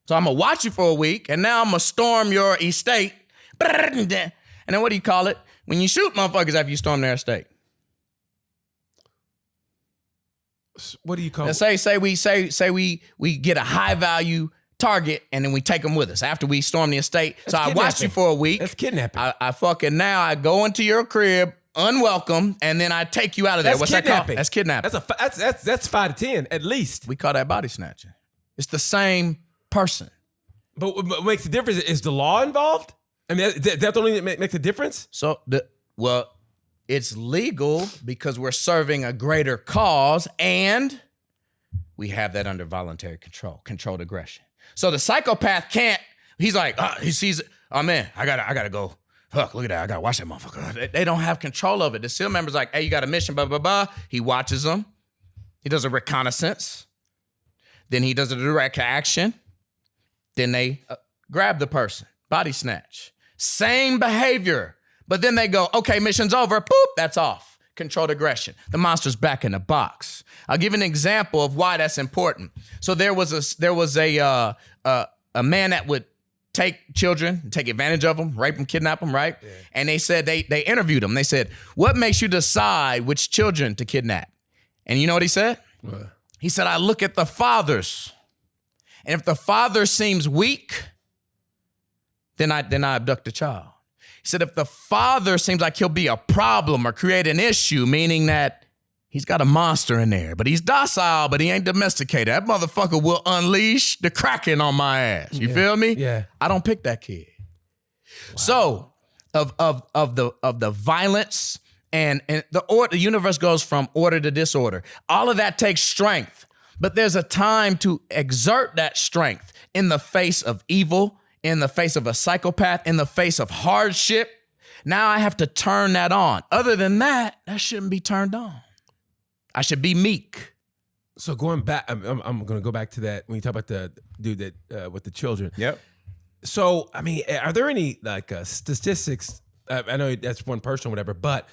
So I'm gonna watch you for a week, and now I'm gonna storm your estate. And then what do you call it when you shoot motherfuckers after you storm their estate? What do you call it? Say we get a high value target, and then we take them with us after we storm the estate. That's so I watched you for a week. That's kidnapping. I fucking now I go into your crib unwelcome, and then I take you out of there. What's that called? That's kidnapping. That's 5 to 10 at least. We call that body snatching. It's the same person. But what makes the difference is the law involved. I mean, that's the only thing that makes a difference. So it's legal because we're serving a greater cause, and we have that under voluntary control, controlled aggression. So the psychopath can't. He's like, he sees it. Oh man, I gotta go. Fuck, look at that. I gotta watch that motherfucker. They don't have control of it. The SEAL member's like, hey, you got a mission, blah, blah, blah. He watches them. He does a reconnaissance. Then he does a direct action. Then they grab the person, body snatch. Same behavior. But then they go, okay, mission's over. Boop, that's off. Controlled aggression. The monster's back in the box. I'll give an example of why that's important. So there was a man that would take children, take advantage of them, rape them, kidnap them, right? Yeah. And they said, they interviewed him. They said, what makes you decide which children to kidnap? And you know what he said? What? He said, I look at the fathers. And if the father seems weak, then I abduct the child. He said, if the father seems like he'll be a problem or create an issue, meaning that he's got a monster in there, but he's docile, but he ain't domesticated, that motherfucker will unleash the Kraken on my ass. You feel me? Yeah. I don't pick that kid. Wow. So of the violence and the universe goes from order to disorder. All of that takes strength, but there's a time to exert that strength in the face of evil, in the face of a psychopath, in the face of hardship. Now I have to turn that on. Other than that, that shouldn't be turned on. I should be meek. So going back, I'm going to go back to that when you talk about the dude that with the children. Yep. So, I mean, are there any like statistics? I know that's one person or whatever, but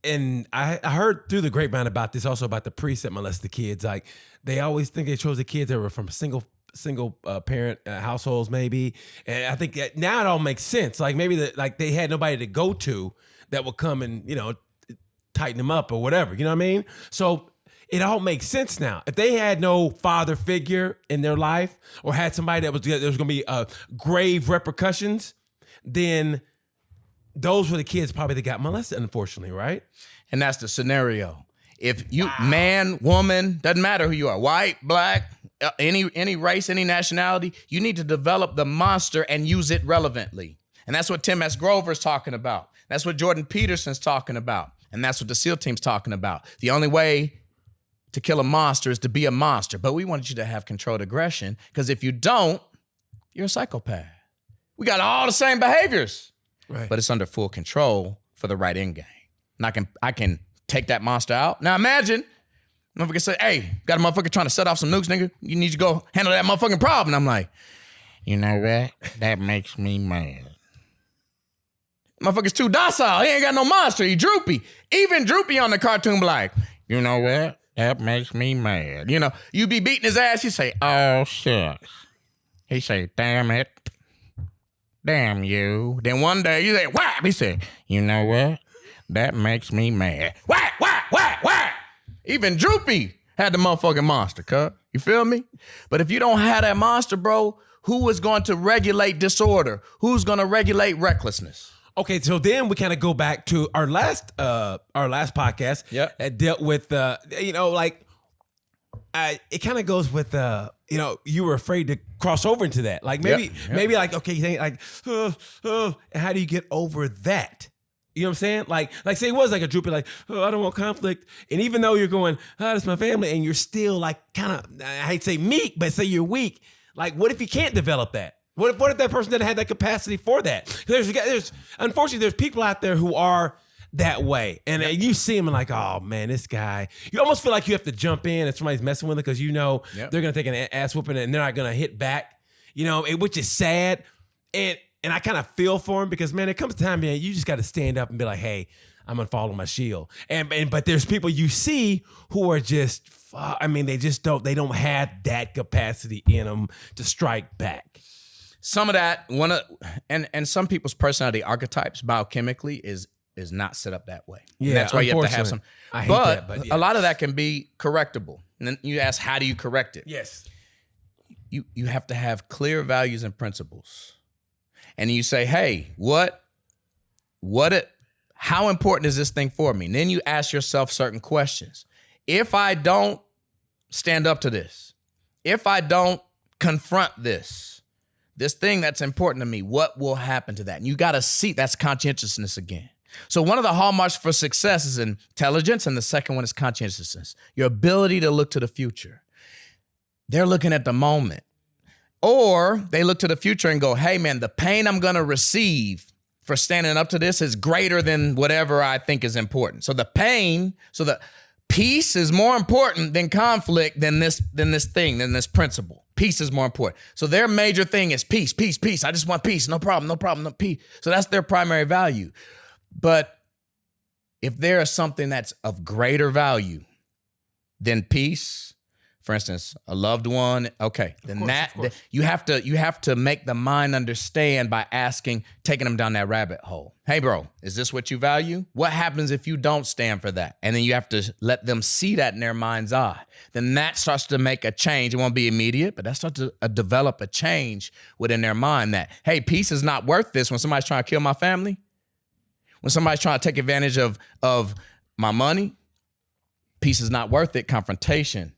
and I heard through the grapevine about this, also about the priests that molest the kids. Like they always think they chose the kids that were from single parent households, maybe. And I think that now it all makes sense. Like maybe they had nobody to go to that would come and tighten them up or whatever. You know what I mean? So it all makes sense now. If they had no father figure in their life or had somebody that was going to be grave repercussions, then those were the kids probably that got molested, unfortunately, right? And that's the scenario. If you, man, woman, doesn't matter who you are, white, black, any race, any nationality, you need to develop the monster and use it relevantly. And that's what Tim S. Grover's talking about. That's what Jordan Peterson's talking about. And that's what the SEAL team's talking about. The only way to kill a monster is to be a monster. But we want you to have controlled aggression, because if you don't, you're a psychopath. We got all the same behaviors, right, but it's under full control for the right end game. And I can take that monster out. Now imagine, motherfucker say, hey, got a motherfucker trying to set off some nukes, nigga. You need to go handle that motherfucking problem. And I'm like, you know what? That makes me mad. Motherfucker's too docile. He ain't got no monster. He droopy. Even Droopy on the cartoon be like, you know what? That makes me mad. You be beating his ass. He say, oh, shucks. He say, damn it. Damn you. Then one day you say, whap. He say, you know what? That makes me mad. Whap, whap, whap, whap. Even Droopy had the motherfucking monster, cut. You feel me? But if you don't have that monster, bro, who is going to regulate disorder? Who's going to regulate recklessness? Okay, so then we kind of go back to our last podcast. Yep. That dealt with it kind of goes with you were afraid to cross over into that. Like maybe like, okay, you think like and how do you get over that? You know what I'm saying? Like say it was like a droopy, like, I don't want conflict. And even though you're going, that's my family, and you're still like kind of, I hate to say meek, but say you're weak. Like, what if you can't develop that? What if that person didn't have that capacity for that? There's unfortunately, there's people out there who are that way. And you see them and like, oh man, this guy, you almost feel like you have to jump in if somebody's messing with it, because they're going to take an ass whooping and they're not going to hit back, which is sad. And I kind of feel for him, because man, it comes time, man, you just got to stand up and be like, hey, I'm gonna fall on my shield. But there's people you see who are just, I mean, they don't have that capacity in them to strike back. Some of that, and some people's personality archetypes biochemically is not set up that way. Yeah, and that's why you have to have some. I hate that, but yeah. A lot of that can be correctable. And then you ask, how do you correct it? Yes. You have to have clear values and principles. And you say, hey, how important is this thing for me? And then you ask yourself certain questions. If I don't stand up to this, if I don't confront this thing that's important to me, what will happen to that? And you got to see, that's conscientiousness again. So one of the hallmarks for success is intelligence, and the second one is conscientiousness, your ability to look to the future. They're looking at the moment. Or they look to the future and go, hey, man, the pain I'm going to receive for standing up to this is greater than whatever I think is important. So the peace is more important than conflict, than this principle. Peace is more important. So their major thing is peace, peace, peace. I just want peace. No problem, no problem, no peace. So that's their primary value. But if there is something that's of greater value than peace, for instance, a loved one, okay, then you have to make the mind understand by taking them down that rabbit hole. Hey, bro, is this what you value? What happens if you don't stand for that? And then you have to let them see that in their mind's eye. Then that starts to make a change. It won't be immediate, but that starts to develop a change within their mind that, hey, peace is not worth this when somebody's trying to kill my family, when somebody's trying to take advantage of my money. Peace is not worth it. Confrontation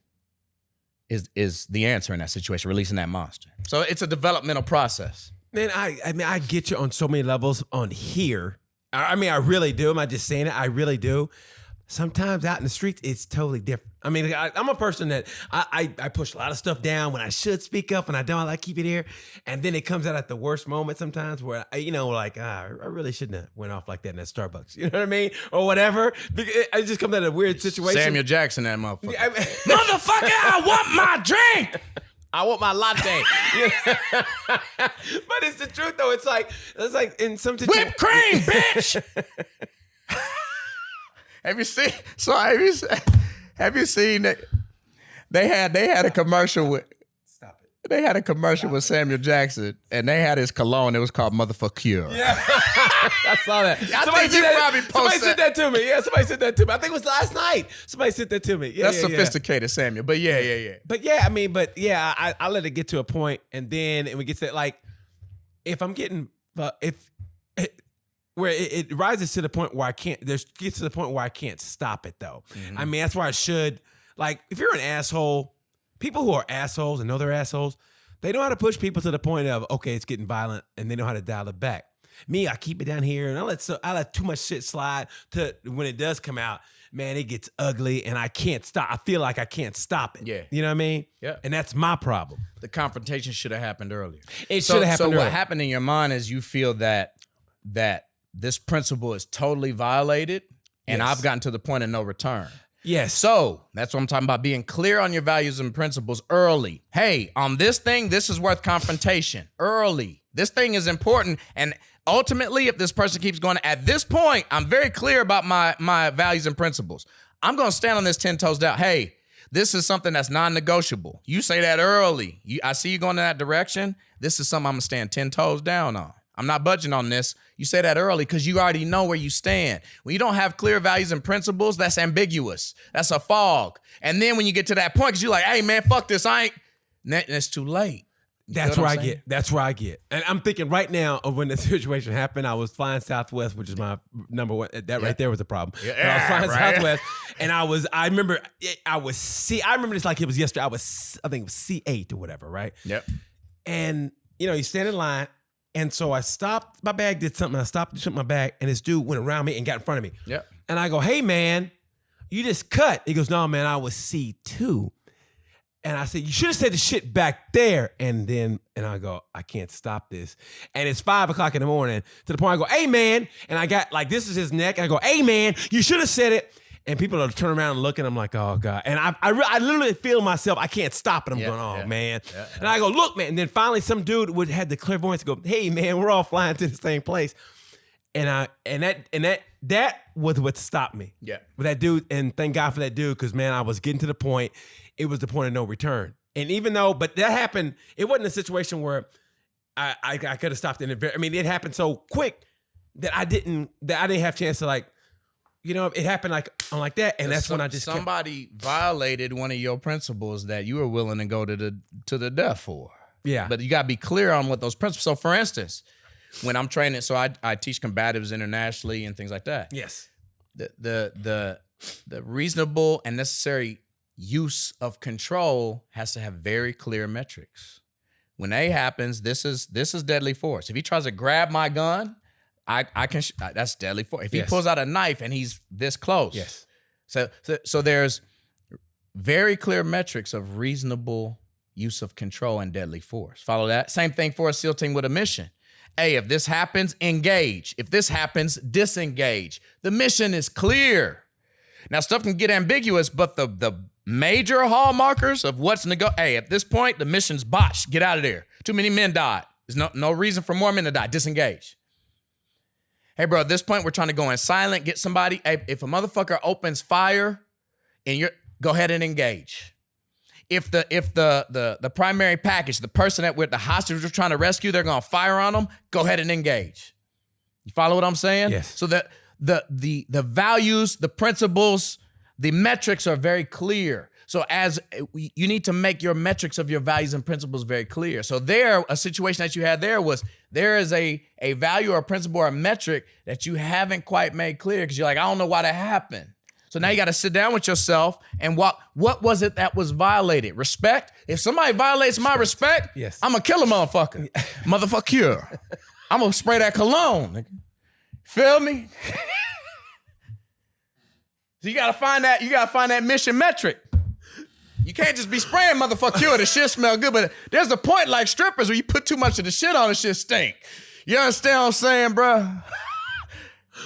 is the answer in that situation, releasing that monster. So it's a developmental process. Man, I get you on so many levels on here. I mean, I really do. Am I just saying it? I really do. Sometimes out in the streets, it's totally different. I mean, I'm a person that I push a lot of stuff down when I should speak up and I don't. I like keep it here. And then it comes out at the worst moment sometimes where, I really shouldn't have went off like that in that Starbucks. You know what I mean? Or whatever. It just comes out of a weird situation. Samuel Jackson, that motherfucker. Motherfucker, I want my drink. I want my latte. But it's the truth, though. It's like in some situations. Whipped cream, bitch. Have you seen that they had a commercial with Samuel Jackson, and they had his cologne. It was called Motherfucker Cure. Yeah. I saw that. Somebody sent that to me. Yeah, somebody sent that to me. I think it was last night. Somebody sent that to me. Yeah, that's sophisticated, Samuel. But yeah. But yeah, I let it get to a point, and then we get to that, like, if I'm getting where it rises to the point where gets to the point where I can't stop it, though. Mm-hmm. I mean, that's where I should, like, if you're an asshole, people who are assholes and know they're assholes, they know how to push people to the point of, okay, it's getting violent, and they know how to dial it back. Me, I keep it down here, and I let too much shit slide to when it does come out, man, it gets ugly, and I can't stop. I feel like I can't stop it. Yeah. You know what I mean? Yeah. And that's my problem. The confrontation should have happened earlier. It should have happened earlier. So what happened in your mind is you feel that this principle is totally violated, and Yes. I've gotten to the point of no return. Yes. So that's what I'm talking about, being clear on your values and principles early. Hey, on this thing, this is worth confrontation early. This thing is important. And ultimately, if this person keeps going, at this point, I'm very clear about my values and principles. I'm going to stand on this 10 toes down. Hey, this is something that's non-negotiable. You say that early. I see you going in that direction. This is something I'm going to stand 10 toes down on. I'm not budging on this. You say that early because you already know where you stand. When you don't have clear values and principles, that's ambiguous. That's a fog. And then when you get to that point, because you're like, hey, man, fuck this. It's too late. That's where I get. That's where I get. And I'm thinking right now of when the situation happened, I was flying Southwest, which is my number one. That right there was a problem. Yeah, I was flying right. Southwest, and I remember this like it was yesterday. I think it was C8 or whatever, right? Yep. And, you stand in line. And so I stopped, my bag did something. I stopped, took my bag, and this dude went around me and got in front of me. Yep. And I go, hey, man, you just cut. He goes, no, man, I was C2. And I said, you should have said the shit back there. And I go, I can't stop this. And it's 5 o'clock in the morning to the point I go, hey, man. And I got, like, this is his neck. And I go, hey, man, you should have said it. And people are turning around and looking. I'm like, oh, God. And I literally feel myself. I can't stop it. I'm going, oh, man. Yeah. And I go, look, man. And then finally some dude had the clairvoyance to go, hey, man, we're all flying to the same place. And that was what stopped me. Yeah. With that dude, and thank God for that dude, because man, I was getting to the point. It was the point of no return. And even though, but that happened, it wasn't a situation where I could have stopped in it. I mean, it happened so quick that I didn't have a chance to like, it happened like that, and that's when I just somebody violated one of your principles that you were willing to go to the death for. Yeah. But you gotta be clear on what those principles. So for instance, when I'm training, so I teach combatives internationally and things like that. Yes. The reasonable and necessary use of control has to have very clear metrics. When A happens, this is deadly force. If he tries to grab my gun, I can that's deadly force. If he pulls out a knife and he's this close. Yes. So there's very clear metrics of reasonable use of control and deadly force. Follow that? Same thing for a SEAL team with a mission. A, if this happens, engage. If this happens, disengage. The mission is clear. Now, stuff can get ambiguous, but the major hallmarkers of what's hey, at this point, the mission's botched. Get out of there. Too many men died. There's no reason for more men to die. Disengage. Hey, bro, at this point, we're trying to go in silent, get somebody. Hey, if a motherfucker opens fire, and go ahead and engage. If the primary package, the person that the hostage we're trying to rescue, they're gonna fire on them, go ahead and engage. You follow what I'm saying? Yes. So that the values, the principles, the metrics are very clear. So as you need to make your metrics of your values and principles very clear. So a situation that you had there is a value or a principle or a metric that you haven't quite made clear because you're like, I don't know why that happened. So now you got to sit down with yourself and what was it that was violated? Respect? If somebody violates my respect, yes, I'm going to kill a motherfucker. Motherfucker. I'm going to spray that cologne. Feel me? So you got to find that mission metric. You can't just be spraying motherfucker. The shit smell good, but there's a point like strippers where you put too much of the shit on, the shit stink. You understand what I'm saying, bro?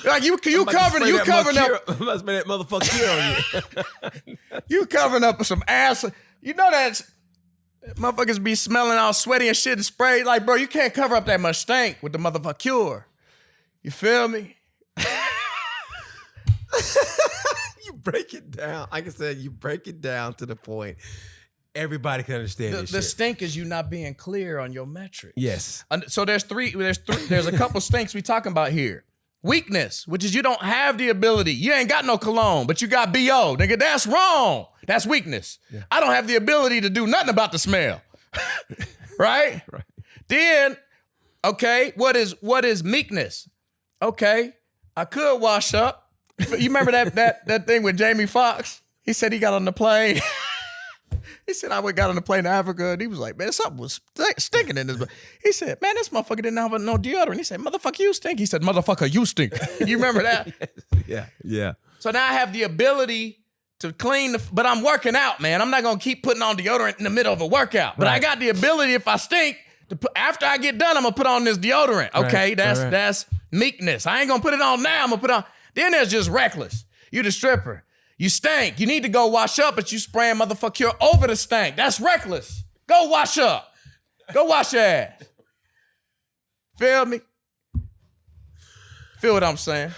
Like you covering up. I must spray that motherfucker on you. You covering up with some ass. You know that motherfuckers be smelling all sweaty and shit and sprayed. Like, bro, you can't cover up that much stank with the motherfucker. You feel me? You break it down. Like I said, you break it down to the point everybody can understand this the shit. stink is you not being clear on your metrics. Yes. So there's a couple stinks we talking about here. Weakness, which is you don't have the ability. You ain't got no cologne, but you got BO. Nigga, that's wrong. That's weakness. Yeah. I don't have the ability to do nothing about the smell. Right? Right. Then, okay, what is meekness? Okay, I could wash up. You remember that thing with Jamie Foxx? He said he got on the plane. He said, I got on the plane to Africa, and he was like, man, something was stinking in this. He said, man, this motherfucker didn't have no deodorant. He said, motherfucker, you stink. He said, motherfucker, you stink. You remember that? Yeah. So now I have the ability to clean, but I'm working out, man. I'm not going to keep putting on deodorant in the middle of a workout. But I got the ability, if I stink, after I get done, I'm going to put on this deodorant. Okay, that's meekness. I ain't going to put it on now. I'm going to put on. Then there's just reckless. You the stripper. You stank. You need to go wash up, but you spraying motherfucker over the stank. That's reckless. Go wash up. Go wash your ass. Feel me? Feel what I'm saying?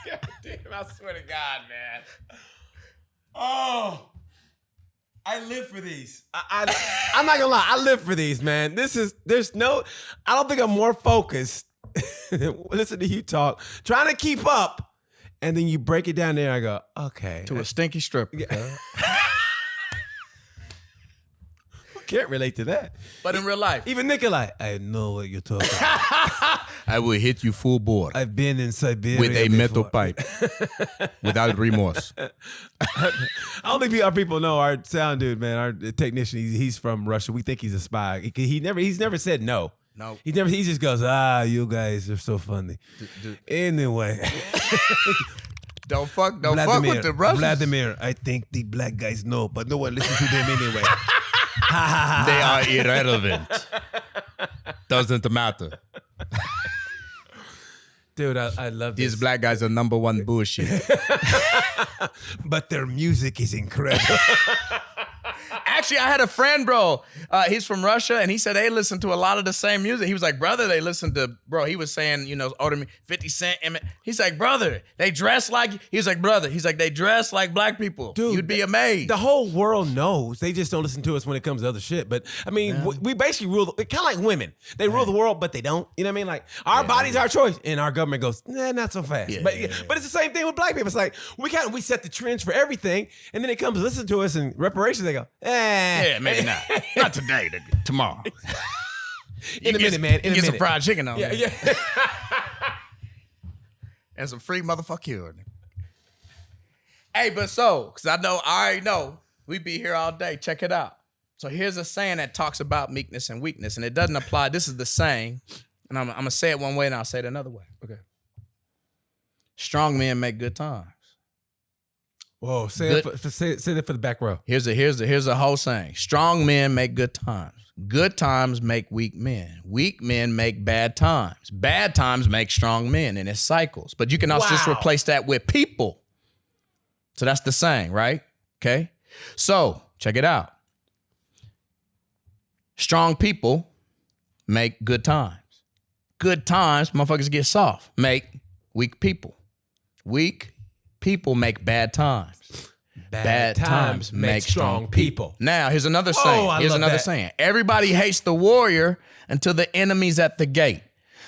God damn, I swear to God, man. Oh, I live for these. I'm not gonna lie. I live for these, man. I don't think I'm more focused. Listen to you talk, trying to keep up, and then you break it down there. I go, okay, to a stinky stripper. Who can't relate to that? But in real life, even Nikolai, I know what you're talking about. I will hit you full bore. I've been in Siberia with a metal pipe, without remorse. I don't think our people know our sound dude, man. Our technician, he's from Russia. We think he's a spy. He's never said no. No. He just goes, you guys are so funny. Anyway. Don't fuck with the Russians. Vladimir, I think the black guys know, but no one listens to them anyway. They are irrelevant. Doesn't matter. Dude, I love this. These black guys are number one bullshit. But their music is incredible. Actually, I had a friend, bro. He's from Russia, and he said they listen to a lot of the same music. He was like, brother, they listen to, bro, he was saying, you know, older me, 50 Cent. He's like, brother, they dress like, he was like, brother, he's like, they dress like black people. Dude, you'd be amazed. The whole world knows. They just don't listen to us when it comes to other shit. But, I mean, we basically rule, kind of like women. They rule the world, but they don't. You know what I mean? Like, our body's our choice. And our government goes, nah, not so fast. But it's the same thing with black people. It's like, we set the trends for everything. And then they come to listen to us in reparations. They go, yeah, maybe not. Not today, tomorrow. In a minute, man. In a minute. Get some fried chicken on. Yeah. And some free motherfucker. Hey, but because I already know, we be here all day. Check it out. So here's a saying that talks about meekness and weakness, and it doesn't apply. This is the saying, and I'm gonna say it one way, and I'll say it another way. Okay. Strong men make good times. Whoa, say that for the back row. Here's a whole saying. Strong men make good times. Good times make weak men. Weak men make bad times. Bad times make strong men, and it's cycles. But you can also just replace that with people. So that's the saying, right? Okay. So check it out. Strong people make good times. Good times, motherfuckers get soft, make weak people. Weak people make bad times. Bad times make strong people. Now, here's another saying. Here's another saying. Everybody hates the warrior until the enemy's at the gate.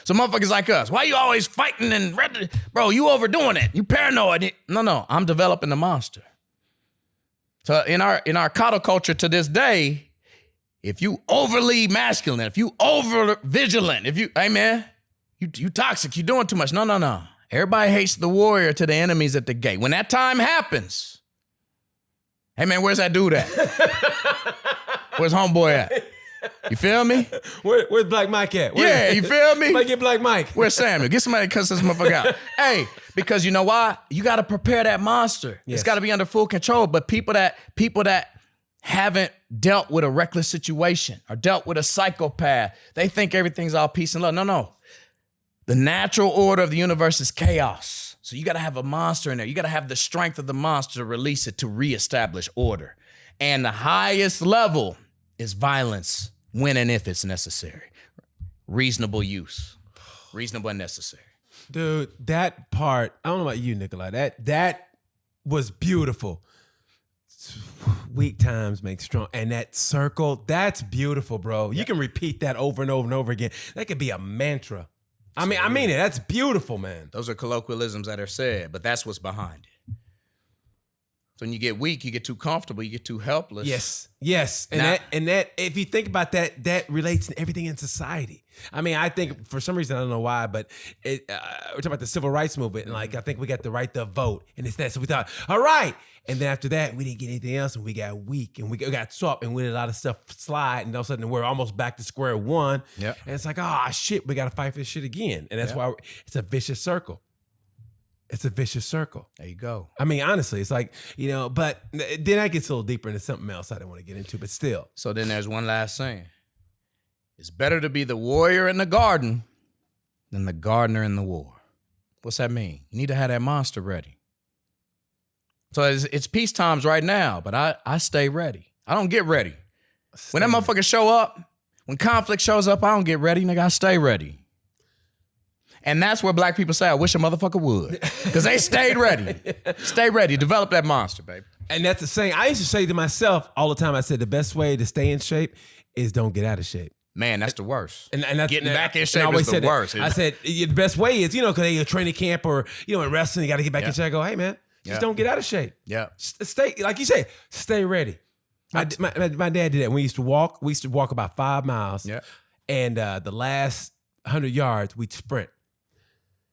So motherfuckers like us, why you always fighting and ready? Bro, you overdoing it. You paranoid. No, I'm developing the monster. So in our coddle culture to this day, if you overly masculine, if you over vigilant, hey man, you toxic, you doing too much. No. Everybody hates the warrior till the enemy's at the gate. When that time happens, hey man, where's that dude at? Where's homeboy at? You feel me? Where's Black Mike at? You feel me? Somebody get Black Mike. Where's Samuel? Get somebody to cuss this motherfucker out. Hey, because you know why? You got to prepare that monster. Yes. It's got to be under full control. But people that haven't dealt with a reckless situation or dealt with a psychopath, they think everything's all peace and love. No. The natural order of the universe is chaos. So you got to have a monster in there. You got to have the strength of the monster to release it to reestablish order. And the highest level is violence when and if it's necessary. Reasonable use. Reasonable and necessary. Dude, that part, I don't know about you, Nikolai. That was beautiful. Weak times make strong. And that circle, that's beautiful, bro. You can repeat that over and over and over again. That could be a mantra. I mean it. That's beautiful, man. Those are colloquialisms that are said, but that's what's behind it. So when you get weak, you get too comfortable, you get too helpless. Yes. And that if you think about that, that relates to everything in society. I mean, I think for some reason, I don't know why, but we're talking about the civil rights movement. And like, I think we got the right to vote and it's that. So we thought, all right. And then after that, we didn't get anything else and we got weak and we got soft and we let a lot of stuff slide. And all of a sudden we're almost back to square one. Yep. And it's like, shit, we got to fight for this shit again. And that's why it's a vicious circle. It's a vicious circle. There you go. I mean, honestly, it's like, but then that gets a little deeper into something else I don't want to get into, but still. So then there's one last saying. It's better to be the warrior in the garden than the gardener in the war. What's that mean? You need to have that monster ready. So it's peace times right now, but I stay ready. I don't get ready. When that motherfucker show up, when conflict shows up, I don't get ready, nigga, I stay ready. And that's where black people say, I wish a motherfucker would. Because they stayed ready. Stay ready. Develop that monster, baby. And that's the saying. I used to say to myself all the time, I said, the best way to stay in shape is don't get out of shape. Man, that's the worst. And that's, getting back in shape is the worst. I said, the best way is, because you're training camp or, in wrestling, you got to get back in shape. I go, hey, man, just don't get out of shape. Yeah. Stay, like you say, stay ready. My dad did that. We used to walk about 5 miles. Yeah. And the last 100 yards, we'd sprint.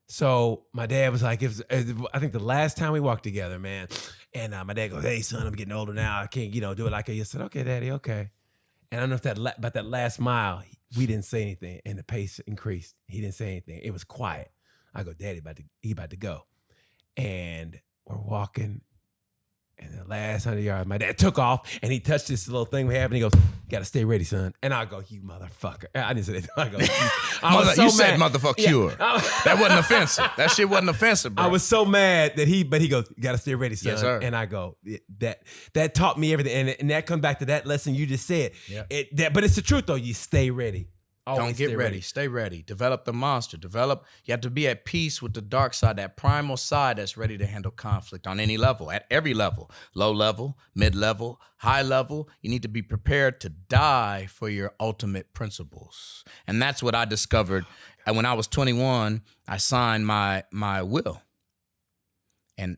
So my dad was like, I think the last time we walked together, man. And my dad goes, hey, son, I'm getting older now. I can't, do it like I used to. I said, okay, Daddy, okay. And I don't know if about that last mile, we didn't say anything. And the pace increased. He didn't say anything. It was quiet. I go, Daddy, he about to go. And we're walking. And the last 100 yards, my dad took off and he touched this little thing we have and he goes, "Gotta stay ready, son." And I go, "You motherfucker." I didn't say that. I go, I was so you mad. said motherfucker cure. That wasn't offensive. That shit wasn't offensive, bro. I was so mad that he goes, "You gotta stay ready, son." Yes, sir. And I go, that taught me everything. And that comes back to that lesson you just said. Yeah. But it's the truth though. You stay ready. Don't get ready. Stay ready. Develop the monster. You have to be at peace with the dark side, that primal side that's ready to handle conflict on any level, at every level, low level, mid level, high level. You need to be prepared to die for your ultimate principles. And that's what I discovered. And when I was 21, I signed my will. And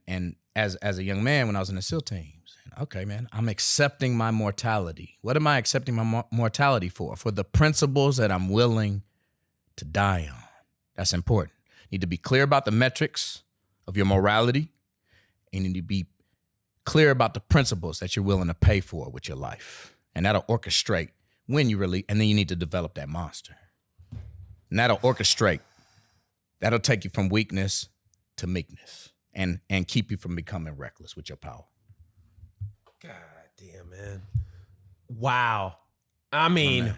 as a young man, when I was in the SEAL teams, okay, man, I'm accepting my mortality. What am I accepting my mortality for? For the principles that I'm willing to die on. That's important. You need to be clear about the metrics of your morality. And you need to be clear about the principles that you're willing to pay for with your life. And that'll orchestrate when you really, and then you need to develop that monster. And that'll orchestrate. That'll take you from weakness to meekness and keep you from becoming reckless with your power. God damn, man. Wow. I mean,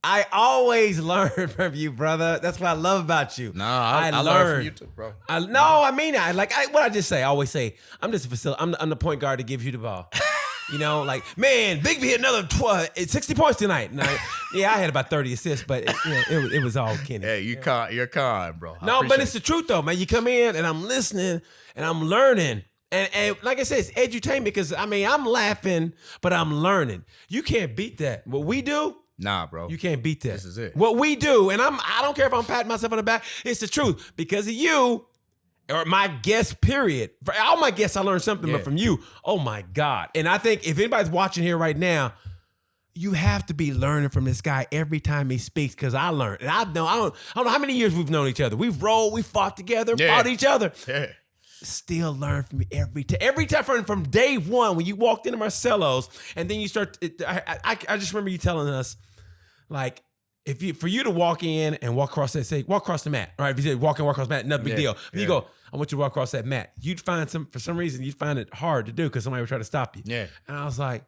I always learn from you, brother. That's what I love about you. No, I learn from you too, bro. What I just say, I always say, I'm just a facility. I'm the point guard that gives you the ball. You know, like, man, Bigbee hit another 60 points tonight. And I had about 30 assists, but it was all Kenny. Hey, you're kind, bro. No, but it's the truth though, man. You come in and I'm listening and I'm learning. And like I said, it's edutainment because, I mean, I'm laughing, but I'm learning. You can't beat that. What we do, nah, bro. you can't beat that. This is it. What we do, and I don't care if I'm patting myself on the back, it's the truth. Because of you, or my guest, period. For all my guests, I learned something, but from you, oh my God. And I think if anybody's watching here right now, you have to be learning from this guy every time he speaks, because I learned. And I don't know how many years we've known each other. We've rolled, we fought together, fought each other. Yeah. Still learn from me every time from day one when you walked into Marcelo's, and then you start. I just remember you telling us, like, for you to walk in and walk across the mat, right? If you say walk across the mat, not a big deal. If you go, I want you to walk across that mat, you'd find for some reason you'd find it hard to do because somebody would try to stop you. Yeah. And I was like,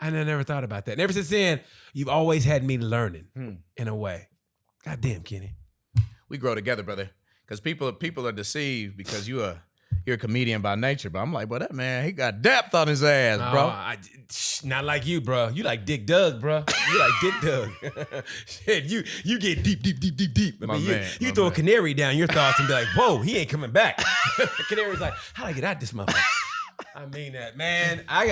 I never thought about that. And ever since then, you've always had me learning in a way. God damn, Kenny. We grow together, brother. Because people are deceived because you're a comedian by nature, but I'm like, bro, that man, he got depth on his ass, bro. Not like you, bro. You like Dick Doug, bro. You like Dick Doug. Shit, you get deep. I mean, you throw a canary down your thoughts and be like, whoa, he ain't coming back. Canary's like, how do I get out this motherfucker? I mean that, man. I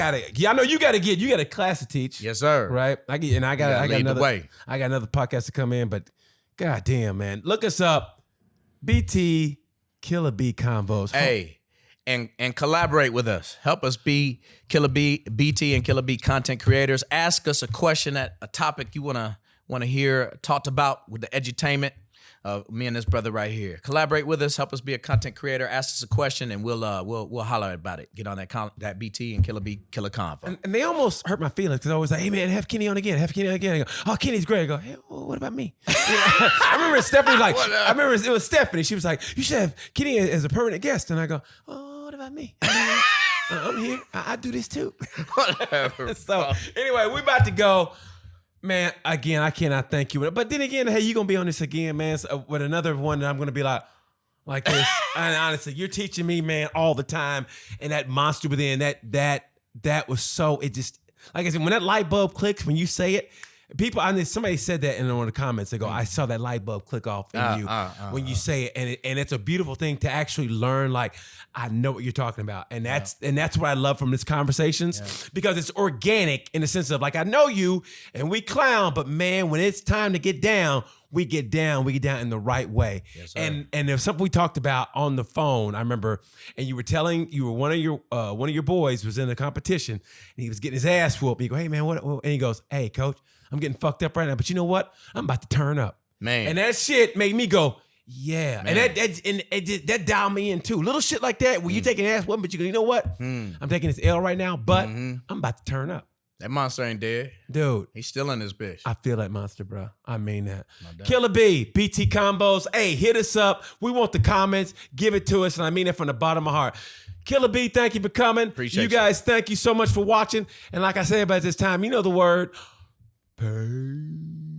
know you got a class to teach. Yes, sir. Right? I got another podcast to come in, but god damn, man. Look us up. BT KILLA BEE CONVOS. Hey. And collaborate with us. Help us be KILLA BEE, BT and KILLA BEE content creators. Ask us a question at a topic you wanna hear talked about with the edutainment of me and this brother right here. Collaborate with us. Help us be a content creator. Ask us a question, and we'll holler about it. Get on that BT and KILLA BEE Killer Convo. And they almost hurt my feelings because I was like, hey man, have Kenny on again. Have Kenny on again. I go, oh, Kenny's great. I go, hey, well, what about me? I remember Stephanie it was Stephanie. She was like, you should have Kenny as a permanent guest. And I go, oh, what about me? I'm here. I do this too. Whatever. So anyway, we about to go. Man, again, I cannot thank you. But then again, hey, you going to be on this again, man, with another one that I'm going to be like this. And honestly, you're teaching me, man, all the time. And that monster within, that was so, it just, like I said, when that light bulb clicks, when you say it, somebody said that in one of the comments. They go, I saw that light bulb click off in you when you say it. And it's a beautiful thing to actually learn, like, I know what you're talking about. And that's what I love from this conversations because it's organic in the sense of, like, I know you and we clown, but man, when it's time to get down, we get down in the right way. Yes, and there's something we talked about on the phone, I remember, and you were one of your boys was in a competition and he was getting his ass whooped. You go, hey man, what? And he goes, hey coach, I'm getting fucked up right now, but you know what? I'm about to turn up. Man. And that shit made me go, yeah. Man. And that dialed me in too. Little shit like that where you taking ass whooping, but you go, you know what? I'm taking this L right now, but I'm about to turn up. That monster ain't dead. Dude. He's still in this bitch. I feel that monster, bro. I mean that. No doubt. Killa Bee, BT Combos. Hey, hit us up. We want the comments. Give it to us, and I mean it from the bottom of my heart. Killa Bee, thank you for coming. Appreciate you guys. Thank you so much for watching. And like I said about this time, you know the word. Peace.